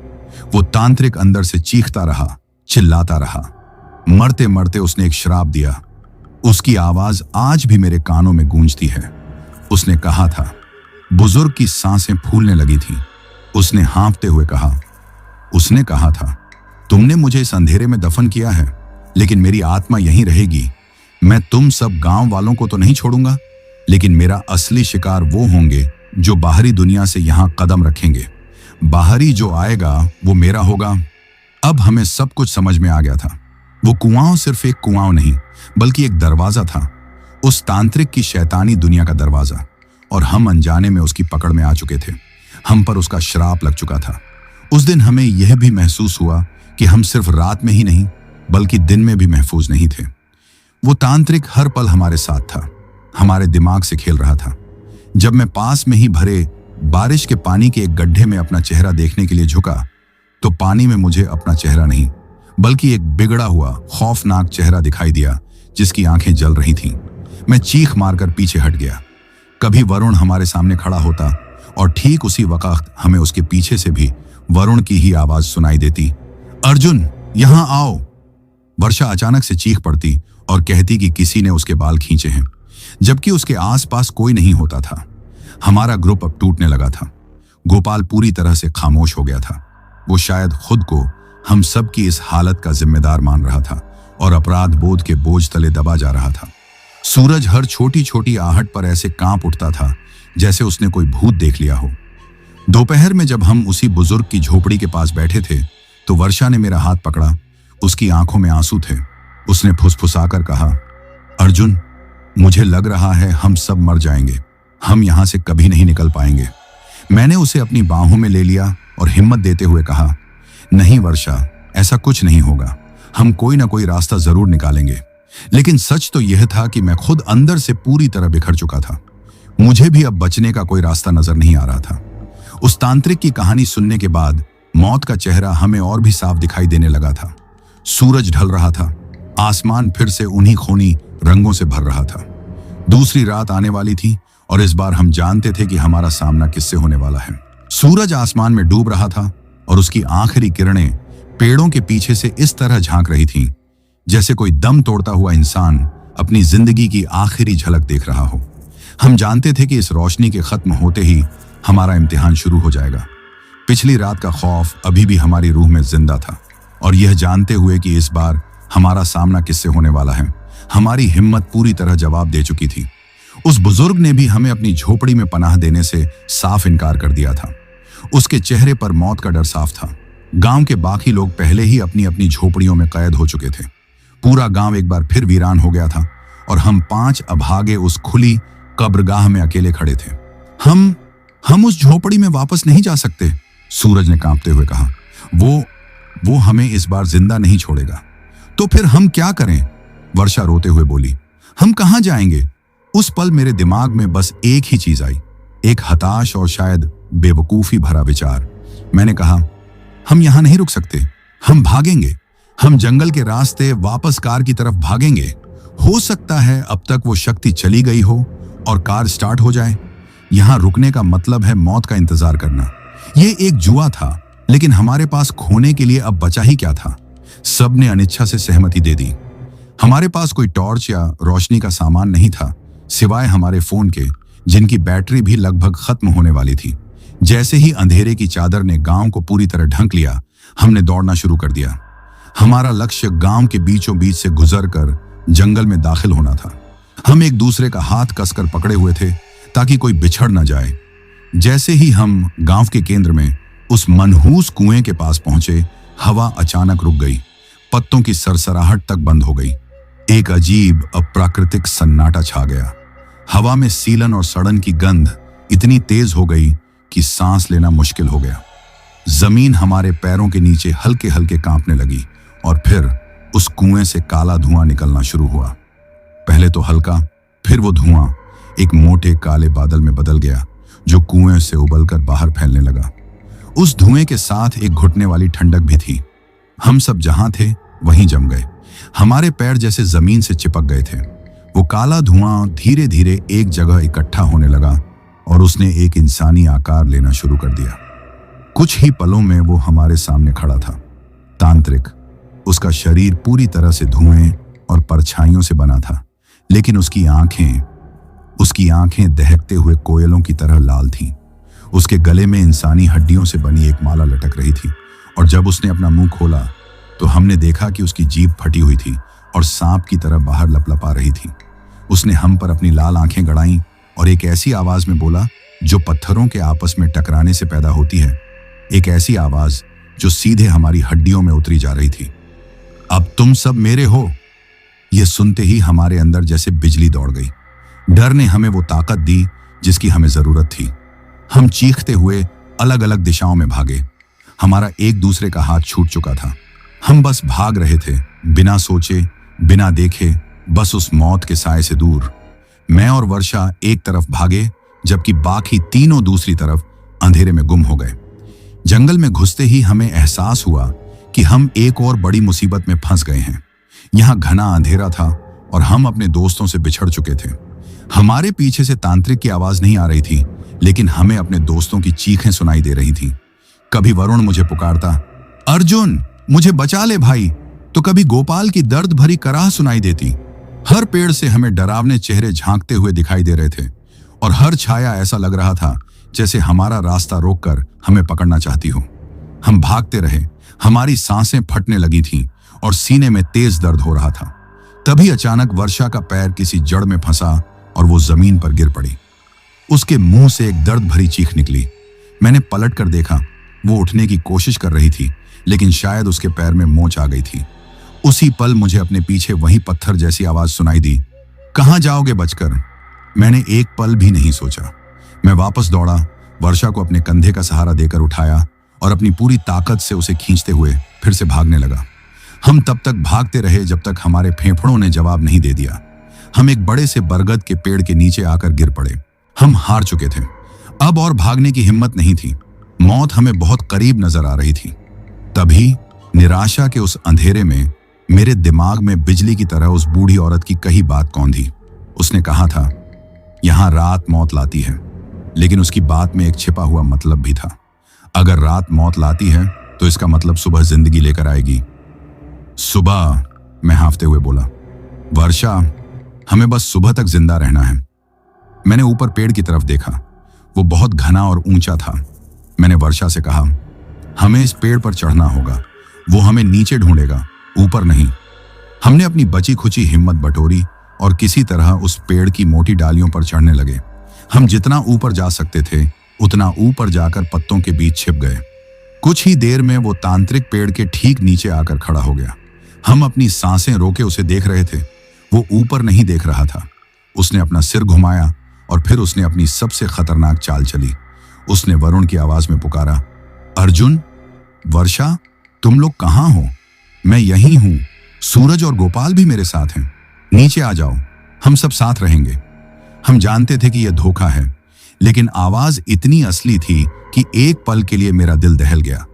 वो तांत्रिक अंदर से चीखता रहा, चिल्लाता रहा। मरते मरते उसने एक श्राप दिया। उसकी आवाज आज भी मेरे कानों में गूंजती है। उसने कहा था, बुजुर्ग की सांसें फूलने लगी थीं। उसने हाँफते हुए कहा, उसने कहा था, तुमने मुझे इस अंधेरे में दफन किया है, लेकिन मेरी आत्मा यहीं रहेगी। मैं तुम सब गांव वालों को तो नहीं छोड़ूंगा, लेकिन मेरा असली शिकार वो होंगे जो बाहरी दुनिया से यहां कदम रखेंगे। बाहरी जो आएगा वो मेरा होगा। अब हमें सब कुछ समझ में आ गया था। वो कुआं सिर्फ एक कुआं नहीं, बल्कि एक दरवाजा था, उस तांत्रिक की शैतानी दुनिया का दरवाजा। और हम अनजाने में उसकी पकड़ में आ चुके थे। हम पर उसका श्राप लग चुका था। उस दिन हमें यह भी महसूस हुआ कि हम सिर्फ रात में ही नहीं, बल्कि दिन में भी महफूज नहीं थे। वो तांत्रिक हर पल हमारे साथ था, हमारे दिमाग से खेल रहा था। जब मैं पास में ही भरे बारिश के पानी के एक गड्ढे में अपना चेहरा देखने के लिए झुका, तो पानी में मुझे अपना चेहरा नहीं बल्कि एक बिगड़ा हुआ खौफनाक चेहरा दिखाई दिया जिसकी आंखें जल रही थीं। मैं चीख मारकर पीछे हट गया। कभी वरुण हमारे सामने खड़ा होता और ठीक उसी वक्त हमें उसके पीछे से भी वरुण की ही आवाज सुनाई देती, अर्जुन यहां आओ। वर्षा अचानक से चीख पड़ती और कहती कि किसी ने उसके बाल खींचे हैं, जबकि उसके आसपास कोई नहीं होता था। हमारा ग्रुप अब टूटने लगा था। गोपाल पूरी तरह से खामोश हो गया था। वो शायद खुद को हम सब की इस हालत का जिम्मेदार मान रहा था और अपराध बोध के बोझ तले दबा जा रहा था। सूरज हर छोटी छोटी आहट पर ऐसे कांप उठता था जैसे उसने कोई भूत देख लिया हो। दोपहर में जब हम उसी बुजुर्ग की झोपड़ी के पास बैठे थे तो वर्षा ने मेरा हाथ पकड़ा। उसकी आंखों में आंसू थे। उसने फुसफुसाकर कहा, अर्जुन मुझे लग रहा है हम सब मर जाएंगे, हम यहां से कभी नहीं निकल पाएंगे। मैंने उसे अपनी बाहों में ले लिया और हिम्मत देते हुए कहा, नहीं वर्षा, ऐसा कुछ नहीं होगा, हम कोई ना कोई रास्ता जरूर निकालेंगे। लेकिन सच तो यह था कि मैं खुद अंदर से पूरी तरह बिखर चुका था। मुझे भी अब बचने का कोई रास्ता नजर नहीं आ रहा था। उस तांत्रिक की कहानी सुनने के बाद मौत का चेहरा हमें और भी साफ दिखाई देने लगा था। सूरज ढल रहा था, आसमान फिर से उन्हीं खूनी रंगों से भर रहा था। दूसरी रात आने वाली थी और इस बार हम जानते थे कि हमारा सामना किससे होने वाला है। सूरज आसमान में डूब रहा था और उसकी आखिरी किरणें पेड़ों के पीछे से इस तरह झांक रही थीं जैसे कोई दम तोड़ता हुआ इंसान अपनी जिंदगी की आखिरी झलक देख रहा हो। हम जानते थे कि इस रोशनी के खत्म होते ही हमारा इम्तिहान शुरू हो जाएगा। पिछली रात का खौफ अभी भी हमारी रूह में जिंदा था और यह जानते हुए कि इस बार हमारा सामना किससे होने वाला है, हमारी हिम्मत पूरी तरह जवाब दे चुकी थी। उस बुजुर्ग ने भी हमें अपनी झोपड़ी में पनाह देने से साफ इनकार कर दिया था। उसके चेहरे पर मौत का डर साफ था। गांव के बाकी लोग पहले ही अपनी अपनी झोपड़ियों में कैद हो चुके थे। पूरा गांव एक बार फिर वीरान हो गया था और हम 5 अभागे उस खुली कब्रगाह में अकेले खड़े थे। हम उस झोपड़ी में वापस नहीं जा सकते, सूरज ने कांपते हुए कहा। वो हमें इस बार जिंदा नहीं छोड़ेगा। तो फिर हम क्या करें? वर्षा रोते हुए बोली। हम कहां जाएंगे? उस पल मेरे दिमाग में बस एक ही चीज आई, एक हताश और शायद बेवकूफी भरा विचार। मैंने कहा, हम यहां नहीं रुक सकते, हम भागेंगे। हम जंगल के रास्ते वापस कार की तरफ भागेंगे। हो सकता है अब तक वो शक्ति चली गई हो और कार स्टार्ट हो जाए। यहां रुकने का मतलब है मौत का इंतजार करना। ये एक जुआ था, लेकिन हमारे पास खोने के लिए अब बचा ही क्या था। सब ने अनिच्छा से सहमति दे दी। हमारे पास कोई टॉर्च या रोशनी का सामान नहीं था सिवाय हमारे फोन के, जिनकी बैटरी भी लगभग खत्म होने वाली थी। जैसे ही अंधेरे की चादर ने गांव को पूरी तरह ढंक लिया, हमने दौड़ना शुरू कर दिया। हमारा लक्ष्य गांव के बीचों बीच से गुजरकर जंगल में दाखिल होना था। हम एक दूसरे का हाथ कसकर पकड़े हुए थे ताकि कोई बिछड़ न जाए। जैसे ही हम गांव के केंद्र में उस मनहूस कुएं के पास पहुंचे, हवा अचानक रुक गई। पत्तों की सरसराहट तक बंद हो गई। एक अजीब अप्राकृतिक सन्नाटा छा गया। हवा में सीलन और सड़न की गंध इतनी तेज हो गई कि सांस लेना मुश्किल हो गया। जमीन हमारे पैरों के नीचे हल्के हल्के कांपने लगी और फिर उस कुएं से काला धुआं निकलना शुरू हुआ। पहले तो हल्का, फिर वो धुआं एक मोटे काले बादल में बदल गया जो कुएं से उबलकर बाहर फैलने लगा। उस धुएं के साथ एक घुटने वाली ठंडक भी थी। हम सब जहां थे वहीं जम गए। हमारे पैर जैसे जमीन से चिपक गए थे। वो काला धुआं धीरे धीरे एक जगह इकट्ठा होने लगा और उसने एक इंसानी आकार लेना शुरू कर दिया। कुछ ही पलों में वो हमारे सामने खड़ा था। तांत्रिक। उसका शरीर पूरी तरह से धुएं और परछाइयों से बना था, लेकिन उसकी आंखें दहकते हुए कोयलों की तरह लाल थीं। उसके गले में इंसानी हड्डियों से बनी एक माला लटक रही थी और जब उसने अपना मुंह खोला तो हमने देखा कि उसकी जीभ फटी हुई थी और सांप की तरह बाहर लपलपा रही थी। उसने हम पर अपनी लाल आंखें गड़ाईं और एक ऐसी आवाज में बोला जो पत्थरों के आपस में टकराने से पैदा होती है, एक ऐसी आवाज जो सीधे हमारी हड्डियों में उतरी जा रही थी। अब तुम सब मेरे हो। यह सुनते ही हमारे अंदर जैसे बिजली दौड़ गई। डर ने हमें वो ताकत दी जिसकी हमें जरूरत थी। हम चीखते हुए अलग अलग दिशाओं में भागे। हमारा एक दूसरे का हाथ छूट चुका था। हम बस भाग रहे थे, बिना सोचे, बिना देखे, बस उस मौत के साए से दूर। मैं और वर्षा एक तरफ भागे जबकि बाकी तीनों दूसरी तरफ अंधेरे में गुम हो गए। जंगल में घुसते ही हमें एहसास हुआ कि हम एक और बड़ी मुसीबत में फंस गए हैं। यहाँ घना अंधेरा था और हम अपने दोस्तों से बिछड़ चुके थे। हमारे पीछे से तांत्रिक की आवाज नहीं आ रही थी, लेकिन हमें अपने दोस्तों की चीखें सुनाई दे रही थीं। कभी वरुण मुझे पुकारता, अर्जुन मुझे बचा ले भाई, तो कभी गोपाल की दर्द भरी कराह सुनाई देती। हर पेड़ से हमें डरावने चेहरे झांकते हुए दिखाई दे रहे थे और हर छाया ऐसा लग रहा था जैसे हमारा रास्ता रोककर हमें पकड़ना चाहती हो। हम भागते रहे, हमारी सांसें फटने लगी थीं और सीने में तेज दर्द हो रहा था। तभी अचानक वर्षा का पैर किसी जड़ में फंसा और वो जमीन पर गिर पड़ी। उसके मुंह से एक दर्द भरी चीख निकली। मैंने पलट कर देखा, वो उठने की कोशिश कर रही थी, लेकिन शायद उसके पैर में मोच आ गई थी। उसी पल मुझे अपने पीछे वही पत्थर जैसी आवाज सुनाई दी, कहां जाओगे बचकर? मैंने एक पल भी नहीं सोचा। मैं वापस दौड़ा, वर्षा को अपने कंधे का सहारा देकर उठाया और अपनी पूरी ताकत से उसे खींचते हुए फिर से भागने लगा। हम तब तक भागते रहे जब तक हमारे फेफड़ों ने जवाब नहीं दे दिया। हम एक बड़े से बरगद के पेड़ के नीचे आकर गिर पड़े। हम हार चुके थे, अब और भागने की हिम्मत नहीं थी। मौत हमें बहुत करीब नजर आ रही थी। तभी निराशा के उस अंधेरे में मेरे दिमाग में बिजली की तरह उस बूढ़ी औरत की कही बात कौंधी। उसने कहा था, यहां रात मौत लाती है, लेकिन उसकी बात में एक छिपा हुआ मतलब भी था। अगर रात मौत लाती है तो इसका मतलब सुबह जिंदगी लेकर आएगी। सुबह, मैं हांफते हुए बोला। वर्षा, हमें बस सुबह तक जिंदा रहना है। मैंने ऊपर पेड़ की तरफ देखा, वो बहुत घना और ऊंचा था। मैंने वर्षा से कहा, हमें इस पेड़ पर चढ़ना होगा, वो हमें नीचे ढूंढेगा, ऊपर नहीं। हमने अपनी बची खुची हिम्मत बटोरी और किसी तरह उस पेड़ की मोटी डालियों पर चढ़ने लगे। हम जितना ऊपर जा सकते थे उतना ऊपर जाकर पत्तों के बीच छिप गए। कुछ ही देर में वो तांत्रिक पेड़ के ठीक नीचे आकर खड़ा हो गया। हम अपनी सांसें रोके उसे देख रहे थे। वो ऊपर नहीं देख रहा था। उसने अपना सिर घुमाया और फिर उसने अपनी सबसे खतरनाक चाल चली। उसने वरुण की आवाज में पुकारा, अर्जुन, वर्षा, तुम लोग कहाँ हो? मैं यहीं हूं। सूरज और गोपाल भी मेरे साथ हैं। नीचे आ जाओ, हम सब साथ रहेंगे। हम जानते थे कि यह धोखा है, लेकिन आवाज इतनी असली थी कि एक पल के लिए मेरा दिल दहल गया।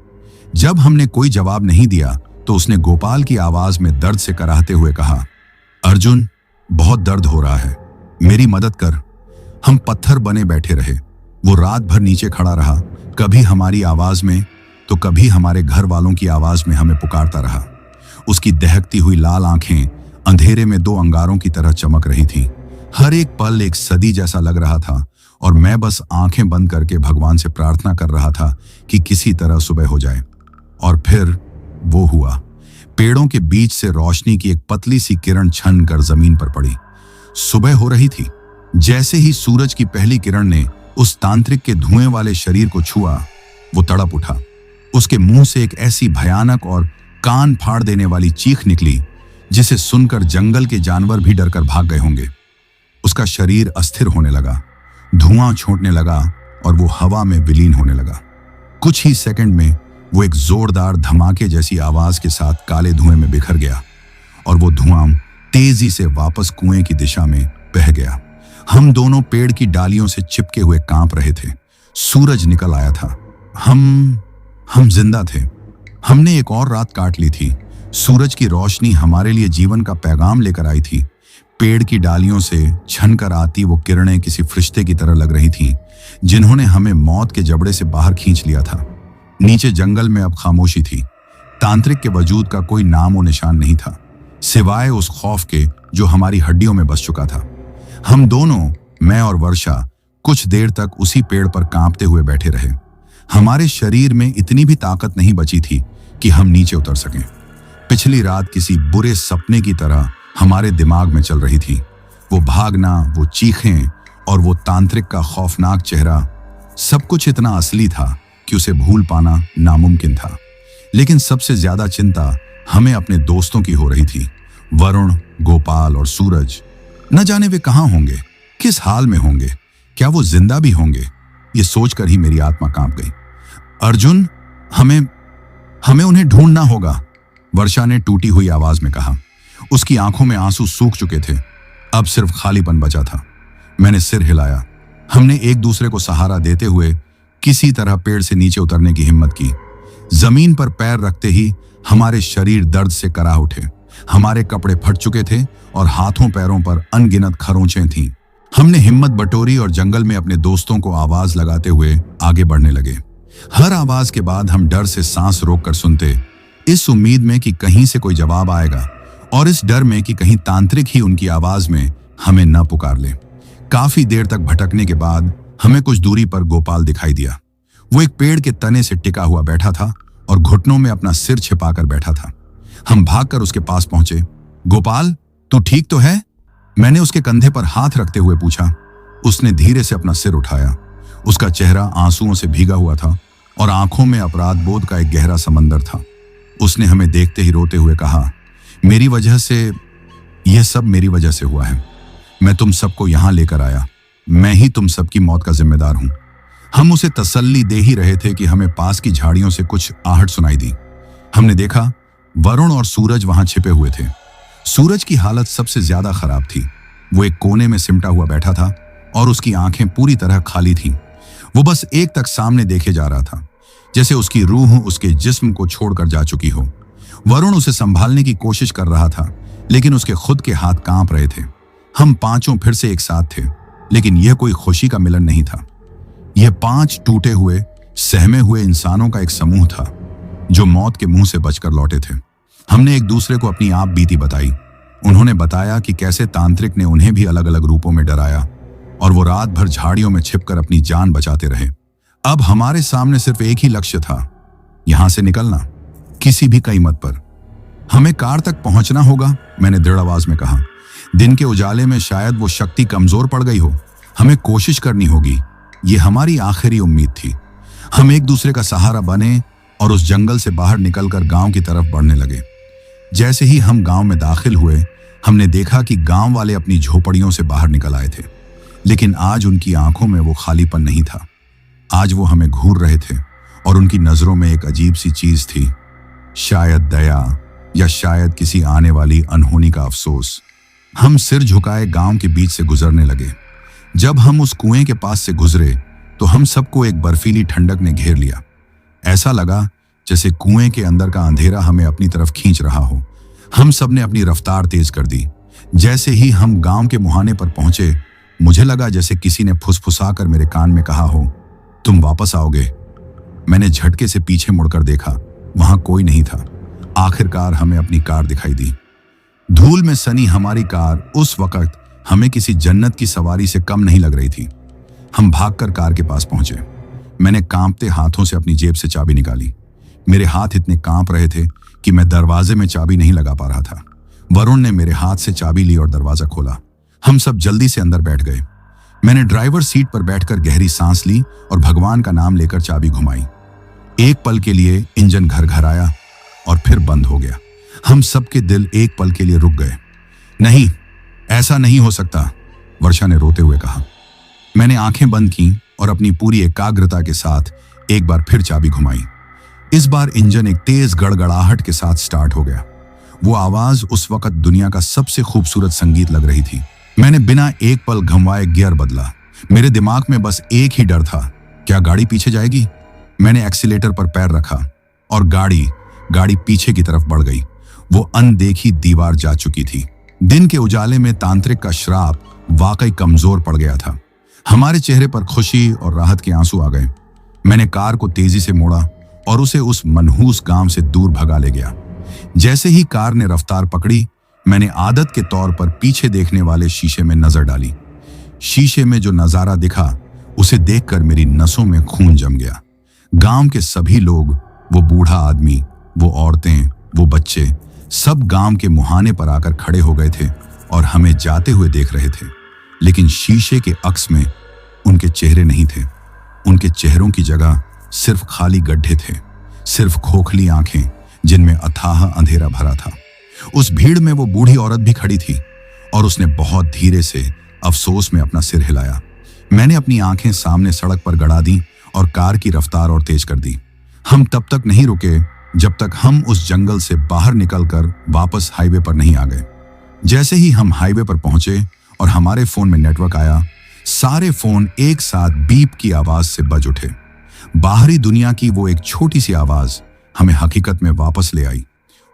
जब हमने कोई जवाब नहीं दिया तो उसने गोपाल की आवाज में दर्द से कराहते हुए कहा, अर्जुन, बहुत दर्द हो रहा है, मेरी मदद कर। हम पत्थर बने बैठे रहे। वो रात भर नीचे खड़ा रहा, कभी हमारी आवाज में तो कभी हमारे घर वालों की आवाज में हमें पुकारता रहा। उसकी दहकती हुई लाल आंखें अंधेरे में दो अंगारों की तरह चमक रही थीं। हर एक पल एक सदी जैसा लग रहा था और मैं बस आंखें बंद करके भगवान से प्रार्थना कर रहा था कि किसी तरह सुबह हो जाए। और फिर वो हुआ। पेड़ों के बीच से रोशनी की एक पतली सी किरण छन कर जमीन पर पड़ी। सुबह हो रही थी। जैसे ही सूरज की पहली किरण ने उस तांत्रिक के धुएं वाले शरीर को छुआ, वो तड़प उठा। उसके मुंह से एक ऐसी भयानक और कान फाड़ देने वाली चीख निकली जिसे सुनकर जंगल के जानवर भी डरकर भाग गए होंगे। उसका शरीर अस्थिर होने लगा, धुआं छोड़ने लगा और वो हवा में विलीन होने लगा। कुछ ही सेकंड में वो एक जोरदार धमाके जैसी आवाज के साथ काले धुएं में बिखर गया और वो धुआं तेजी से वापस कुएं की दिशा में बह गया। हम दोनों पेड़ की डालियों से चिपके हुए कांप रहे थे। सूरज निकल आया था। हम जिंदा थे। हमने एक और रात काट ली थी। सूरज की रोशनी हमारे लिए जीवन का पैगाम लेकर आई थी। पेड़ की डालियों से छनकर आती वो किरणें किसी फरिश्ते की तरह लग रही थीं, जिन्होंने हमें मौत के जबड़े से बाहर खींच लिया था। नीचे जंगल में अब खामोशी थी। तांत्रिक के वजूद का कोई नामो निशान नहीं था, सिवाय उस खौफ के जो हमारी हड्डियों में बस चुका था। हम दोनों, मैं और वर्षा, कुछ देर तक उसी पेड़ पर कांपते हुए बैठे रहे। हमारे शरीर में इतनी भी ताकत नहीं बची थी कि हम नीचे उतर सकें। पिछली रात किसी बुरे सपने की तरह हमारे दिमाग में चल रही थी। वो भागना, वो चीखें और वो तांत्रिक का खौफनाक चेहरा, सब कुछ इतना असली था कि उसे भूल पाना नामुमकिन था। लेकिन सबसे ज्यादा चिंता हमें अपने दोस्तों की हो रही थी। वरुण, गोपाल और सूरज। न जाने वे कहाँ होंगे, किस हाल में होंगे, क्या वो जिंदा भी होंगे? ये सोचकर ही मेरी आत्मा कांप गई। अर्जुन, हमें उन्हें ढूंढना होगा, वर्षा ने टूटी हुई आवाज में कहा। उसकी आंखों में आंसू सूख चुके थे, अब सिर्फ खालीपन बचा था। मैंने सिर हिलाया। हमने एक दूसरे को सहारा देते हुए किसी तरह पेड़ से नीचे उतरने की हिम्मत की। जमीन पर पैर रखते ही हमारे शरीर दर्द से करा उठे। हमारे कपड़े फट चुके थे और हाथों पैरों पर अनगिनत खरोंचें थीं। हमने हिम्मत बटोरी और जंगल में अपने दोस्तों को आवाज लगाते हुए आगे बढ़ने लगे। हर आवाज के बाद हम डर से सांस रोककर सुनते, इस उम्मीद में कि कहीं से कोई जवाब आएगा और इस डर में कि कहीं तांत्रिक ही उनकी आवाज में हमें न पुकार ले। काफी देर तक भटकने के बाद हमें कुछ दूरी पर गोपाल दिखाई दिया। वो एक पेड़ के तने से टिका हुआ बैठा था और घुटनों में अपना सिर छिपाकर बैठा था। हम भागकर उसके पास पहुंचे। गोपाल, तू ठीक तो है? मैंने उसके कंधे पर हाथ रखते हुए पूछा। उसने धीरे से अपना सिर उठाया। उसका चेहरा आंसुओं से भीगा हुआ था और आंखों में अपराध बोध का एक गहरा समंदर था। उसने हमें देखते ही रोते हुए कहा, मेरी वजह से, यह सब मेरी वजह से हुआ है। मैं तुम सबको यहां लेकर आया। मैं ही तुम सबकी मौत का जिम्मेदार हूं। हम उसे तसल्ली दे ही रहे थे कि हमें पास की झाड़ियों से कुछ आहट सुनाई दी। हमने देखा वरुण और सूरज वहां छिपे हुए थे। सूरज की हालत सबसे ज्यादा खराब थी। वो एक कोने में सिमटा हुआ बैठा था और उसकी आंखें पूरी तरह खाली थीं। वो बस एक तक सामने देखे जा रहा था, जैसे उसकी रूह उसके जिस्म को छोड़कर जा चुकी हो। वरुण उसे संभालने की कोशिश कर रहा था, लेकिन उसके खुद के हाथ कांप रहे थे। हम पांचों फिर से एक साथ थे, लेकिन यह कोई खुशी का मिलन नहीं था। यह 5 टूटे हुए, सहमे हुए इंसानों का एक समूह था जो मौत के मुंह से बचकर लौटे थे। हमने एक दूसरे को अपनी आप बीती बताई। उन्होंने बताया कि कैसे तांत्रिक ने उन्हें भी अलग अलग रूपों में डराया और वो रात भर झाड़ियों में छिपकर अपनी जान बचाते रहे। अब हमारे सामने सिर्फ एक ही लक्ष्य था, यहां से निकलना, किसी भी कीमत पर। हमें कार तक पहुंचना होगा, मैंने दृढ़ आवाज में कहा। दिन के उजाले में शायद वो शक्ति कमजोर पड़ गई हो। हमें कोशिश करनी होगी, ये हमारी आखिरी उम्मीद थी। हम एक दूसरे का सहारा बने और उस जंगल से बाहर निकलकर गांव की तरफ बढ़ने लगे। जैसे ही हम गांव में दाखिल हुए, हमने देखा कि गांव वाले अपनी झोपड़ियों से बाहर निकल आए थे, लेकिन आज उनकी आंखों में वो खालीपन नहीं था। आज वो हमें घूर रहे थे और उनकी नजरों में एक अजीब सी चीज थी, शायद दया या शायद किसी आने वाली अनहोनी का अफसोस। हम सिर झुकाए गांव के बीच से गुजरने लगे। जब हम उस कुएं के पास से गुजरे तो हम सबको एक बर्फीली ठंडक ने घेर लिया। ऐसा लगा जैसे कुएं के अंदर का अंधेरा हमें अपनी तरफ खींच रहा हो। हम सब ने अपनी रफ्तार तेज कर दी। जैसे ही हम गांव के मुहाने पर पहुंचे, मुझे लगा जैसे किसी ने फुसफुसाकर मेरे कान में कहा हो, तुम वापस आओगे। मैंने झटके से पीछे मुड़कर देखा, वहां कोई नहीं था। आखिरकार हमें अपनी कार दिखाई दी। धूल में सनी हमारी कार उस वक्त हमें किसी जन्नत की सवारी से कम नहीं लग रही थी। हम भागकर कार के पास पहुंचे। मैंने कांपते हाथों से अपनी जेब से चाबी निकाली। मेरे हाथ इतने कांप रहे थे कि मैं दरवाजे में चाबी नहीं लगा पा रहा था। वरुण ने मेरे हाथ से चाबी ली और दरवाजा खोला। हम सब जल्दी से अंदर बैठ गए। मैंने ड्राइवर सीट पर बैठकर गहरी सांस ली और भगवान का नाम लेकर चाबी घुमाई। एक पल के लिए इंजन घर घर आया और फिर बंद हो गया। हम सबके दिल एक पल के लिए रुक गए। नहीं, ऐसा नहीं हो सकता, वर्षा ने रोते हुए कहा। मैंने आंखें बंद की और अपनी पूरी एकाग्रता के साथ एक बार फिर चाबी घुमाई। इस बार इंजन एक तेज गड़गड़ाहट के साथ स्टार्ट हो गया। वो आवाज उस वक्त दुनिया का सबसे खूबसूरत संगीत लग रही थी। मैंने बिना एक पल घुमाए गियर बदला। मेरे दिमाग में बस एक ही डर था, क्या गाड़ी पीछे जाएगी? मैंने एक्सीलेटर पर पैर रखा और गाड़ी पीछे की तरफ बढ़ गई। वो अनदेखी दीवार जा चुकी थी। दिन के उजाले में तांत्रिक का श्राप वाकई कमजोर पड़ गया था। हमारे चेहरे पर खुशी और राहत के आंसू आ गए। मैंने कार को तेजी से मोड़ा और उसे उस मनहूस गांव से दूर भगा ले गया। जैसे ही कार ने रफ्तार पकड़ी, मैंने आदत के तौर पर पीछे देखने वाले शीशे में नजर डाली। शीशे में जो नजारा दिखा, उसे देखकर मेरी नसों में खून जम गया। गांव के सभी लोग, वो बूढ़ा आदमी, वो औरतें, वो बच्चे, सब गांव के मुहाने पर आकर खड़े हो गए थे और हमें जाते हुए देख रहे थे। लेकिन शीशे के अक्स में उनके चेहरे नहीं थे। उनके चेहरों की जगह सिर्फ खाली गड्ढे थे, सिर्फ खोखली आंखें जिनमें अथाह अंधेरा भरा था। उस भीड़ में वो बूढ़ी औरत भी खड़ी थी और उसने बहुत धीरे से अफसोस में अपना सिर हिलाया। मैंने अपनी आंखें सामने सड़क पर गड़ा दी और कार की रफ्तार और तेज कर दी। हम तब तक नहीं रुके जब तक हम उस जंगल से बाहर निकलकर वापस हाईवे पर नहीं आ गए। जैसे ही हम हाईवे पर पहुंचे और हमारे फोन में नेटवर्क आया, सारे फोन एक साथ बीप की आवाज से बज उठे। बाहरी दुनिया की वो एक छोटी सी आवाज हमें हकीकत में वापस ले आई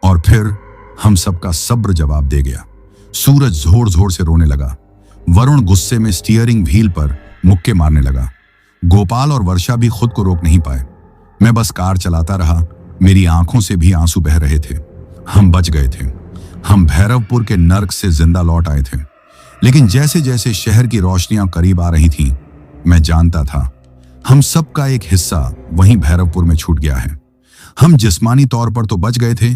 और फिर हम सबका सब्र जवाब दे गया। सूरज जोर जोर से रोने लगा। वरुण गुस्से में स्टीयरिंग व्हील पर मुक्के मारने लगा। गोपाल और वर्षा भी खुद को रोक नहीं पाए। मैं बस कार चलाता रहा। मेरी आंखों से भी आंसू बह रहे थे। हम बच गए थे। हम भैरवपुर के नर्क से जिंदा लौट आए थे। लेकिन जैसे जैसे शहर की रोशनियां करीब आ रही थीं, मैं जानता था हम सबका एक हिस्सा वहीं भैरवपुर में छूट गया है। हम जिस्मानी तौर पर तो बच गए थे,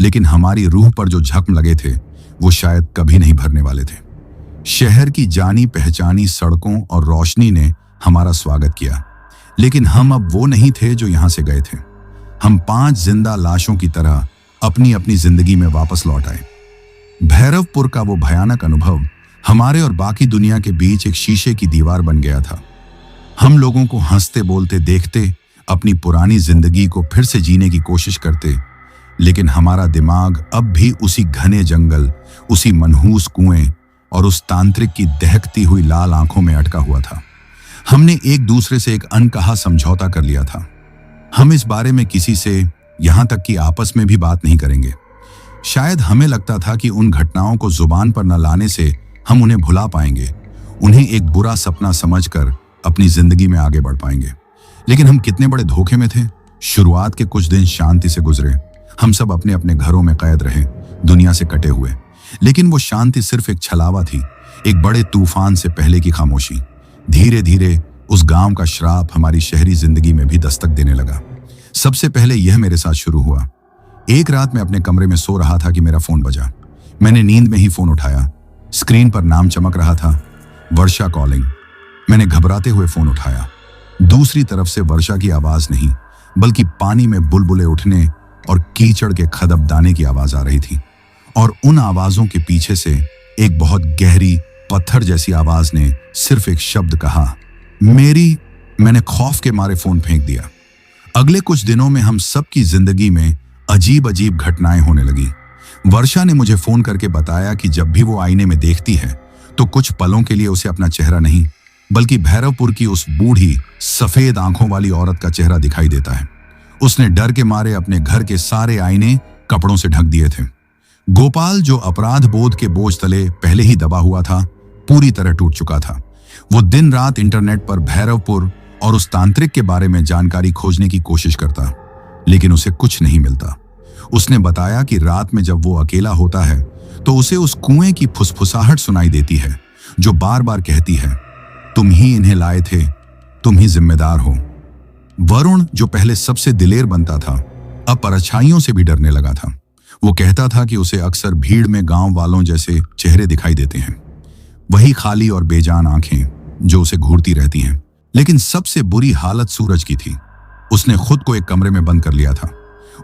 लेकिन हमारी रूह पर जो जख्म लगे थे वो शायद कभी नहीं भरने वाले थे। शहर की जानी पहचानी सड़कों और रोशनी ने हमारा स्वागत किया, लेकिन हम अब वो नहीं थे जो यहां से गए थे। हम 5 जिंदा लाशों की तरह अपनी अपनी जिंदगी में वापस लौट आए। भैरवपुर का वो भयानक अनुभव हमारे और बाकी दुनिया के बीच एक शीशे की दीवार बन गया था। हम लोगों को हंसते बोलते देखते, अपनी पुरानी जिंदगी को फिर से जीने की कोशिश करते, लेकिन हमारा दिमाग अब भी उसी घने जंगल, उसी मनहूस कुएं और उस तांत्रिक की दहकती हुई लाल आंखों में अटका हुआ था। हमने एक दूसरे से एक अनकहा समझौता कर लिया था। हम इस बारे में किसी से, यहां तक कि आपस में भी बात नहीं करेंगे। शायद हमें लगता था कि उन घटनाओं को जुबान पर न लाने से हम उन्हें भुला पाएंगे, उन्हें एक बुरा सपना समझकर अपनी जिंदगी में आगे बढ़ पाएंगे। लेकिन हम कितने बड़े धोखे में थे। शुरुआत के कुछ दिन शांति से गुजरे। हम सब अपने अपने घरों में कैद रहे, दुनिया से कटे हुए। लेकिन वो शांति सिर्फ एक छलावा थी, एक बड़े तूफान से पहले की खामोशी। धीरे धीरे उस गांव का श्राप हमारी शहरी जिंदगी में भी दस्तक देने लगा। सबसे पहले यह मेरे साथ शुरू हुआ। एक रात मैं अपने कमरे में सो रहा था कि मेरा फोन बजा। मैंने नींद में ही फोन उठाया। स्क्रीन पर नाम चमक रहा था, वर्षा कॉलिंग। मैंने घबराते हुए फोन उठाया। दूसरी तरफ से वर्षा की आवाज नहीं, बल्कि पानी में बुलबुले उठने और कीचड़ के खदबदाने की आवाज आ रही थी। और उन आवाजों के पीछे से एक बहुत गहरी, पत्थर जैसी आवाज ने सिर्फ एक शब्द कहा, मेरी। मैंने खौफ के मारे फोन फेंक दिया। अगले कुछ दिनों में हम सबकी जिंदगी में अजीब अजीब घटनाएं होने लगी। वर्षा ने मुझे फोन करके बताया कि जब भी वो आईने में देखती है तो कुछ पलों के लिए उसे अपना चेहरा नहीं, बल्कि भैरवपुर की उस बूढ़ी सफेद आंखों वाली औरत का चेहरा दिखाई देता है। उसने डर के मारे अपने घर के सारे आईने कपड़ों से ढक दिए थे। गोपाल, जो अपराध बोध के बोझ तले पहले ही दबा हुआ था, पूरी तरह टूट चुका था। वो दिन रात इंटरनेट पर भैरवपुर और उस तांत्रिक के बारे में जानकारी खोजने की कोशिश करता, लेकिन उसे कुछ नहीं मिलता। उसने बताया कि रात में जब वो अकेला होता है तो उसे उस कुएं की फुसफुसाहट सुनाई देती है, जो बार बार कहती है, तुम ही इन्हें लाए थे, तुम ही जिम्मेदार हो। वरुण, जो पहले सबसे दिलेर बनता था, अब परछाइयों से भी डरने लगा था। वो कहता था कि उसे अक्सर भीड़ में गांव वालों जैसे चेहरे दिखाई देते हैं, वही खाली और बेजान आंखें जो उसे घूरती रहती हैं। लेकिन सबसे बुरी हालत सूरज की थी। उसने खुद को एक कमरे में बंद कर लिया था।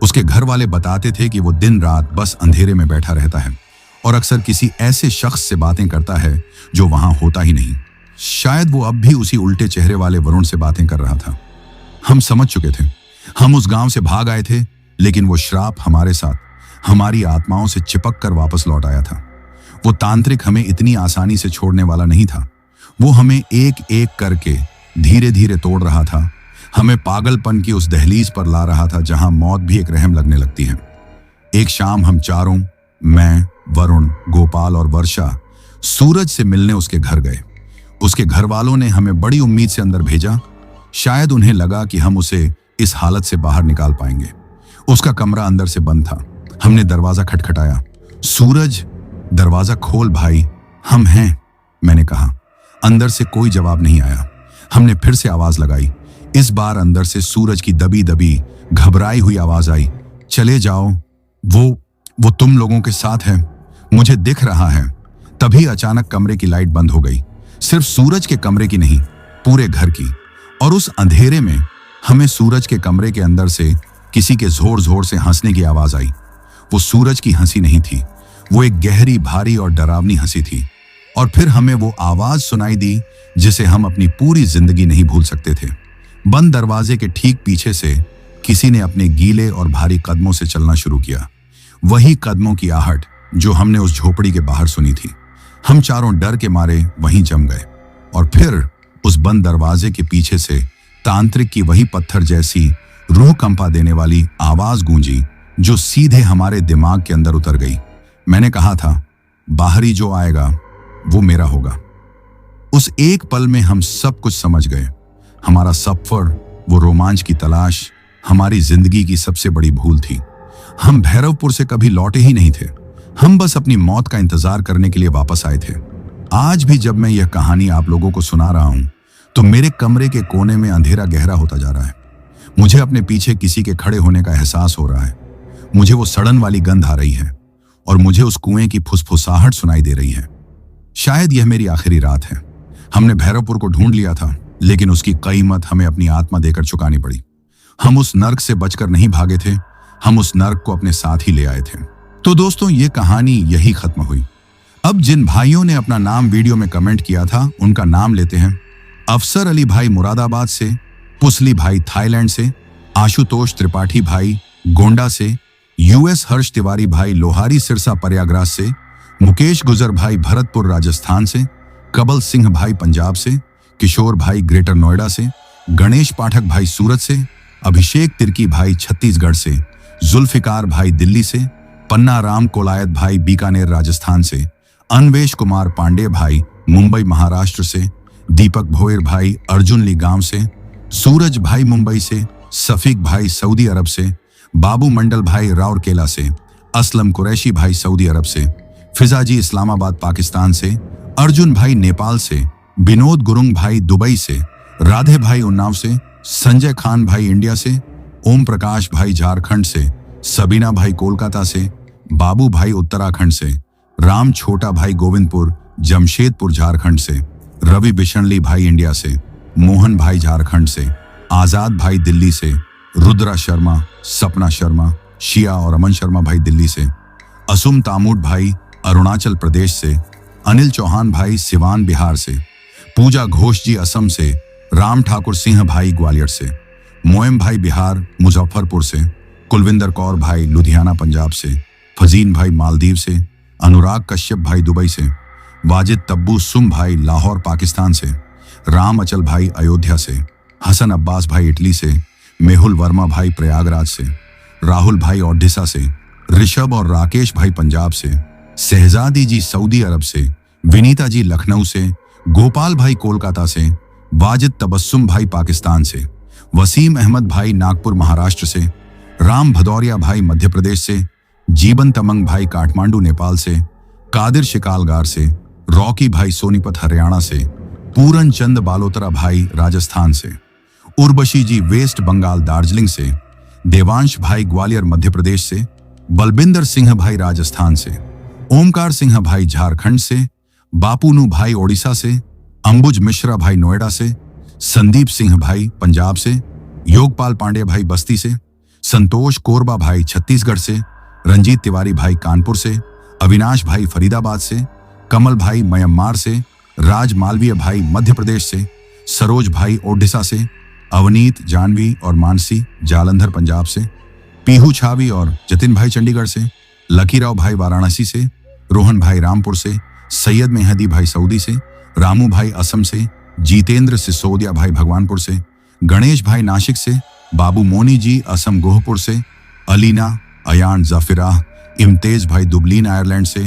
उसके घर वाले बताते थे कि वो दिन रात बस अंधेरे में बैठा रहता है और अक्सर किसी ऐसे शख्स से बातें करता है जो वहां होता ही नहीं। शायद वो अब भी उसी उल्टे चेहरे वाले वरुण से बातें कर रहा था। हम समझ चुके थे। हम उस गांव से भाग आए थे, लेकिन वो श्राप हमारे साथ, हमारी आत्माओं से चिपक कर वापस लौट आया था। वो तांत्रिक हमें इतनी आसानी से छोड़ने वाला नहीं था। वो हमें एक एक करके धीरे धीरे तोड़ रहा था, हमें पागलपन की उस दहलीज पर ला रहा था जहां मौत भी एक रहम लगने लगती है। एक शाम हम चारों, मैं, वरुण, गोपाल और वर्षा, सूरज से मिलने उसके घर गए। उसके घर वालों ने हमें बड़ी उम्मीद से अंदर भेजा। शायद उन्हें लगा कि हम उसे इस हालत से बाहर निकाल पाएंगे। उसका कमरा अंदर से बंद था। हमने दरवाजा खटखटाया। सूरज, दरवाजा खोल भाई, हम हैं, मैंने कहा। अंदर से कोई जवाब नहीं आया। हमने फिर से आवाज लगाई। इस बार अंदर से सूरज की दबी दबी घबराई हुई आवाज आई, चले जाओ, वो तुम लोगों के साथ है, मुझे दिख रहा है। तभी अचानक कमरे की लाइट बंद हो गई। सिर्फ सूरज के कमरे की नहीं, पूरे घर की। और उस अंधेरे में हमें सूरज के कमरे के अंदर से किसी के जोर जोर से हंसने की आवाज आई। वो सूरज की हंसी नहीं थी, वो एक गहरी, भारी और डरावनी हंसी थी। और फिर हमें वो आवाज सुनाई दी जिसे हम अपनी पूरी जिंदगी नहीं भूल सकते थे। बंद दरवाजे के ठीक पीछे से किसी ने अपने गीले और भारी कदमों से चलना शुरू किया। वही कदमों की आहट जो हमने उस झोपड़ी के बाहर सुनी थी। हम चारों डर के मारे वहीं जम गए। और फिर उस बंद दरवाजे के पीछे से तांत्रिक की वही पत्थर जैसी रूह कंपा देने वाली आवाज गूंजी जो सीधे हमारे दिमाग के अंदर उतर गई। मैंने कहा था, बाहरी जो आएगा वो मेरा होगा। उस एक पल में हम सब कुछ समझ गए। हमारा सफर, वो रोमांच की तलाश, हमारी जिंदगी की सबसे बड़ी भूल थी। हम भैरवपुर से कभी लौटे ही नहीं थे। हम बस अपनी मौत का इंतजार करने के लिए वापस आए थे। आज भी जब मैं यह कहानी आप लोगों को सुना रहा हूं तो मेरे कमरे के कोने में अंधेरा गहरा होता जा रहा है। मुझे अपने पीछे किसी के खड़े होने का एहसास हो रहा है। मुझे वो सड़न वाली गंध आ रही है और मुझे उस कुएं की फुसफुसाहट सुनाई दे रही है। शायद यह मेरी आखिरी रात है। हमने भैरवपुर को ढूंढ लिया था, लेकिन उसकी कीमत हमें अपनी आत्मा देकर चुकानी पड़ी। हम उस नर्क से बचकर नहीं भागे थे, हम उस नर्क को अपने साथ ही ले आए थे। तो दोस्तों, ये कहानी यही खत्म हुई। अब जिन भाइयों ने अपना नाम वीडियो में कमेंट किया था उनका नाम लेते हैं। अफसर अली भाई मुरादाबाद से, पुसली भाई थाईलैंड से, आशुतोष त्रिपाठी भाई गोंडा से, यूएस हर्ष तिवारी भाई लोहारी सिरसा प्रयागराज से, मुकेश गुजर भाई भरतपुर राजस्थान से, कबल सिंह भाई पंजाब से, किशोर भाई ग्रेटर नोएडा से, गणेश पाठक भाई सूरत से, अभिषेक तिर्की भाई छत्तीसगढ़ से, जुल्फिकार भाई दिल्ली से, पन्ना राम कोलायत भाई बीकानेर राजस्थान से, अन्वेश कुमार पांडे भाई मुंबई महाराष्ट्र से, दीपक भोयर भाई अर्जुनली गांव से, सूरज भाई मुंबई से, सफीक भाई सऊदी अरब से, बाबू मंडल भाई राउरकेला से, असलम कुरैशी भाई सऊदी अरब से, फिजाजी इस्लामाबाद पाकिस्तान से, अर्जुन भाई नेपाल से, विनोद गुरुंग भाई दुबई से, राधे भाई उन्नाव से, संजय खान भाई इंडिया से, ओम प्रकाश भाई झारखंड से, सबीना भाई कोलकाता से, बाबू भाई उत्तराखंड से, राम छोटा भाई गोविंदपुर जमशेदपुर झारखंड से, रवि बिशनली भाई इंडिया से, मोहन भाई झारखंड से, आजाद भाई दिल्ली से, रुद्रा शर्मा, सपना शर्मा, शिया और अमन शर्मा भाई दिल्ली से, असुम तामूट भाई अरुणाचल प्रदेश से, अनिल चौहान भाई सिवान बिहार से, पूजा घोष जी असम से, राम ठाकुर सिंह भाई ग्वालियर से, मोएम भाई बिहार मुजफ्फरपुर से, कुलविंदर कौर भाई लुधियाना पंजाब से, फजीन भाई मालदीव से, अनुराग कश्यप भाई दुबई से, वाजिद तब्बू सुम भाई लाहौर पाकिस्तान से, राम अचल भाई अयोध्या से, हसन अब्बास भाई इटली से, मेहुल वर्मा भाई प्रयागराज से, राहुल भाई ओडिशा से, ऋषभ और राकेश भाई पंजाब से, शहजादी जी सऊदी अरब से, विनीता जी लखनऊ से, गोपाल भाई कोलकाता से, वाजिद तबस्सुम भाई पाकिस्तान से, वसीम अहमद भाई नागपुर महाराष्ट्र से, राम भदौरिया भाई मध्य प्रदेश से, जीवन तमंग भाई काठमांडू नेपाल से, कादिर शिकालगार से, रॉकी भाई सोनीपत हरियाणा से, पूरन चंद बालोतरा भाई राजस्थान से, उर्वशी जी वेस्ट बंगाल दार्जिलिंग से, देवांश भाई ग्वालियर मध्य प्रदेश से, बलबिंदर सिंह भाई राजस्थान से, ओमकार सिंह भाई झारखंड से, बापूनू भाई ओडिशा से, अंबुज मिश्रा भाई नोएडा से, संदीप सिंह भाई पंजाब से, योगपाल पांडे भाई बस्ती से, संतोष कोरबा भाई छत्तीसगढ़ से, रंजीत तिवारी भाई कानपुर से, अविनाश भाई फरीदाबाद से, कमल भाई म्यांमार से, राज मालवीय भाई मध्य प्रदेश से, सरोज भाई ओडिशा से, अवनीत जानवी और मानसी जालंधर पंजाब से, पीहू छावी और जतिन भाई चंडीगढ़ से, लकीराव भाई वाराणसी से, रोहन भाई रामपुर से, सैयद मेहदी भाई सऊदी से, रामू भाई असम से, जीतेंद्र सिसोदिया भाई भगवानपुर से, गणेश भाई नासिक से, बाबू मोनी जी असम गोहपुर से, अलीना अयान जाफिरा, इम्तेज भाई दुबलीन आयरलैंड से,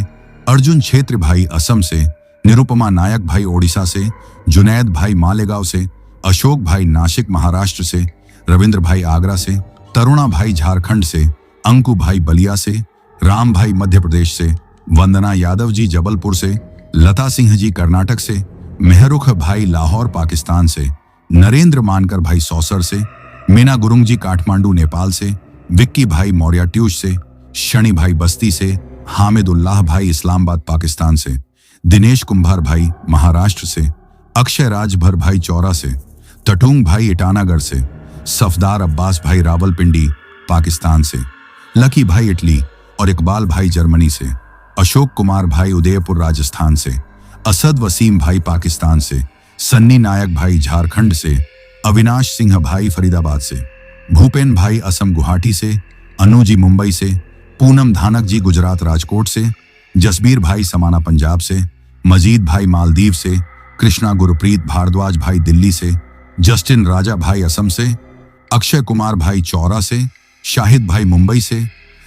अर्जुन क्षेत्र भाई असम से, निरुपमा नायक भाई ओडिशा से, जुनैद भाई मालेगांव से, अशोक भाई नासिक महाराष्ट्र से, रविंद्र भाई आगरा से, तरुणा भाई झारखंड से, अंकु भाई बलिया से, राम भाई मध्य प्रदेश से, वंदना यादव जी जबलपुर से, लता सिंह जी कर्नाटक से, मेहरुख भाई लाहौर पाकिस्तान से, नरेंद्र मानकर भाई सौसर से, मीना गुरुंग जी काठमांडू नेपाल से, विक्की भाई मौर्या ट्यूश से, शनि भाई बस्ती से, हामिदुल्लाह भाई इस्लामाबाद पाकिस्तान से, दिनेश कुंभार भाई महाराष्ट्र से, अक्षय राजभर भाई चौरा से, टटुंग भाई ईटानगर से, सफदार अब्बास भाई रावलपिंडी पाकिस्तान से, लकी भाई इटली और इकबाल भाई जर्मनी से, अशोक कुमार भाई उदयपुर राजस्थान से, असद वसीम भाई पाकिस्तान से, सन्नी नायक भाई झारखंड से, अविनाश सिंह भाई फरीदाबाद से, भूपेन भाई असम गुवाहाटी से, अनु जी मुंबई से, पूनम धानक जी गुजरात राजकोट से, जसबीर भाई समाना पंजाब से, मजीद भाई मालदीव से, कृष्णा गुरप्रीत भारद्वाज भाई दिल्ली से, जस्टिन राजा भाई असम से, अक्षय कुमार भाई चौरा से, शाहिद भाई मुंबई से,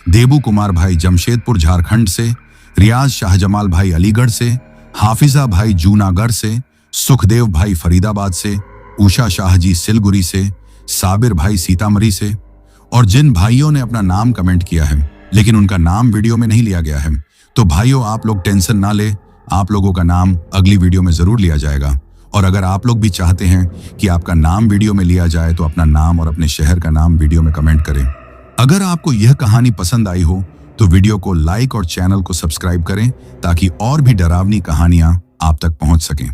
देबू कुमार भाई जमशेदपुर झारखंड से, रियाज शाहजमाल भाई अलीगढ़ से, हाफिजा भाई जूनागढ़ से, सुखदेव भाई फरीदाबाद से, उषा शाह जी सिलगुरी से, साबिर भाई सीतामढ़ी से। और जिन भाइयों ने अपना नाम कमेंट किया है लेकिन उनका नाम वीडियो में नहीं लिया गया है, तो भाइयों आप लोग टेंशन ना ले, आप लोगों का नाम अगली वीडियो में जरूर लिया जाएगा। और अगर आप लोग भी चाहते हैं कि आपका नाम वीडियो में लिया जाए तो अपना नाम और अपने शहर का नाम वीडियो में कमेंट करें। अगर आपको यह कहानी पसंद आई हो तो वीडियो को लाइक और चैनल को सब्सक्राइब करें ताकि और भी डरावनी कहानियां आप तक पहुंच सकें।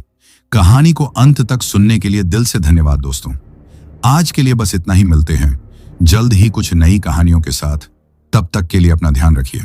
कहानी को अंत तक सुनने के लिए दिल से धन्यवाद दोस्तों। आज के लिए बस इतना ही, मिलते हैं जल्द ही कुछ नई कहानियों के साथ। तब तक के लिए अपना ध्यान रखिए।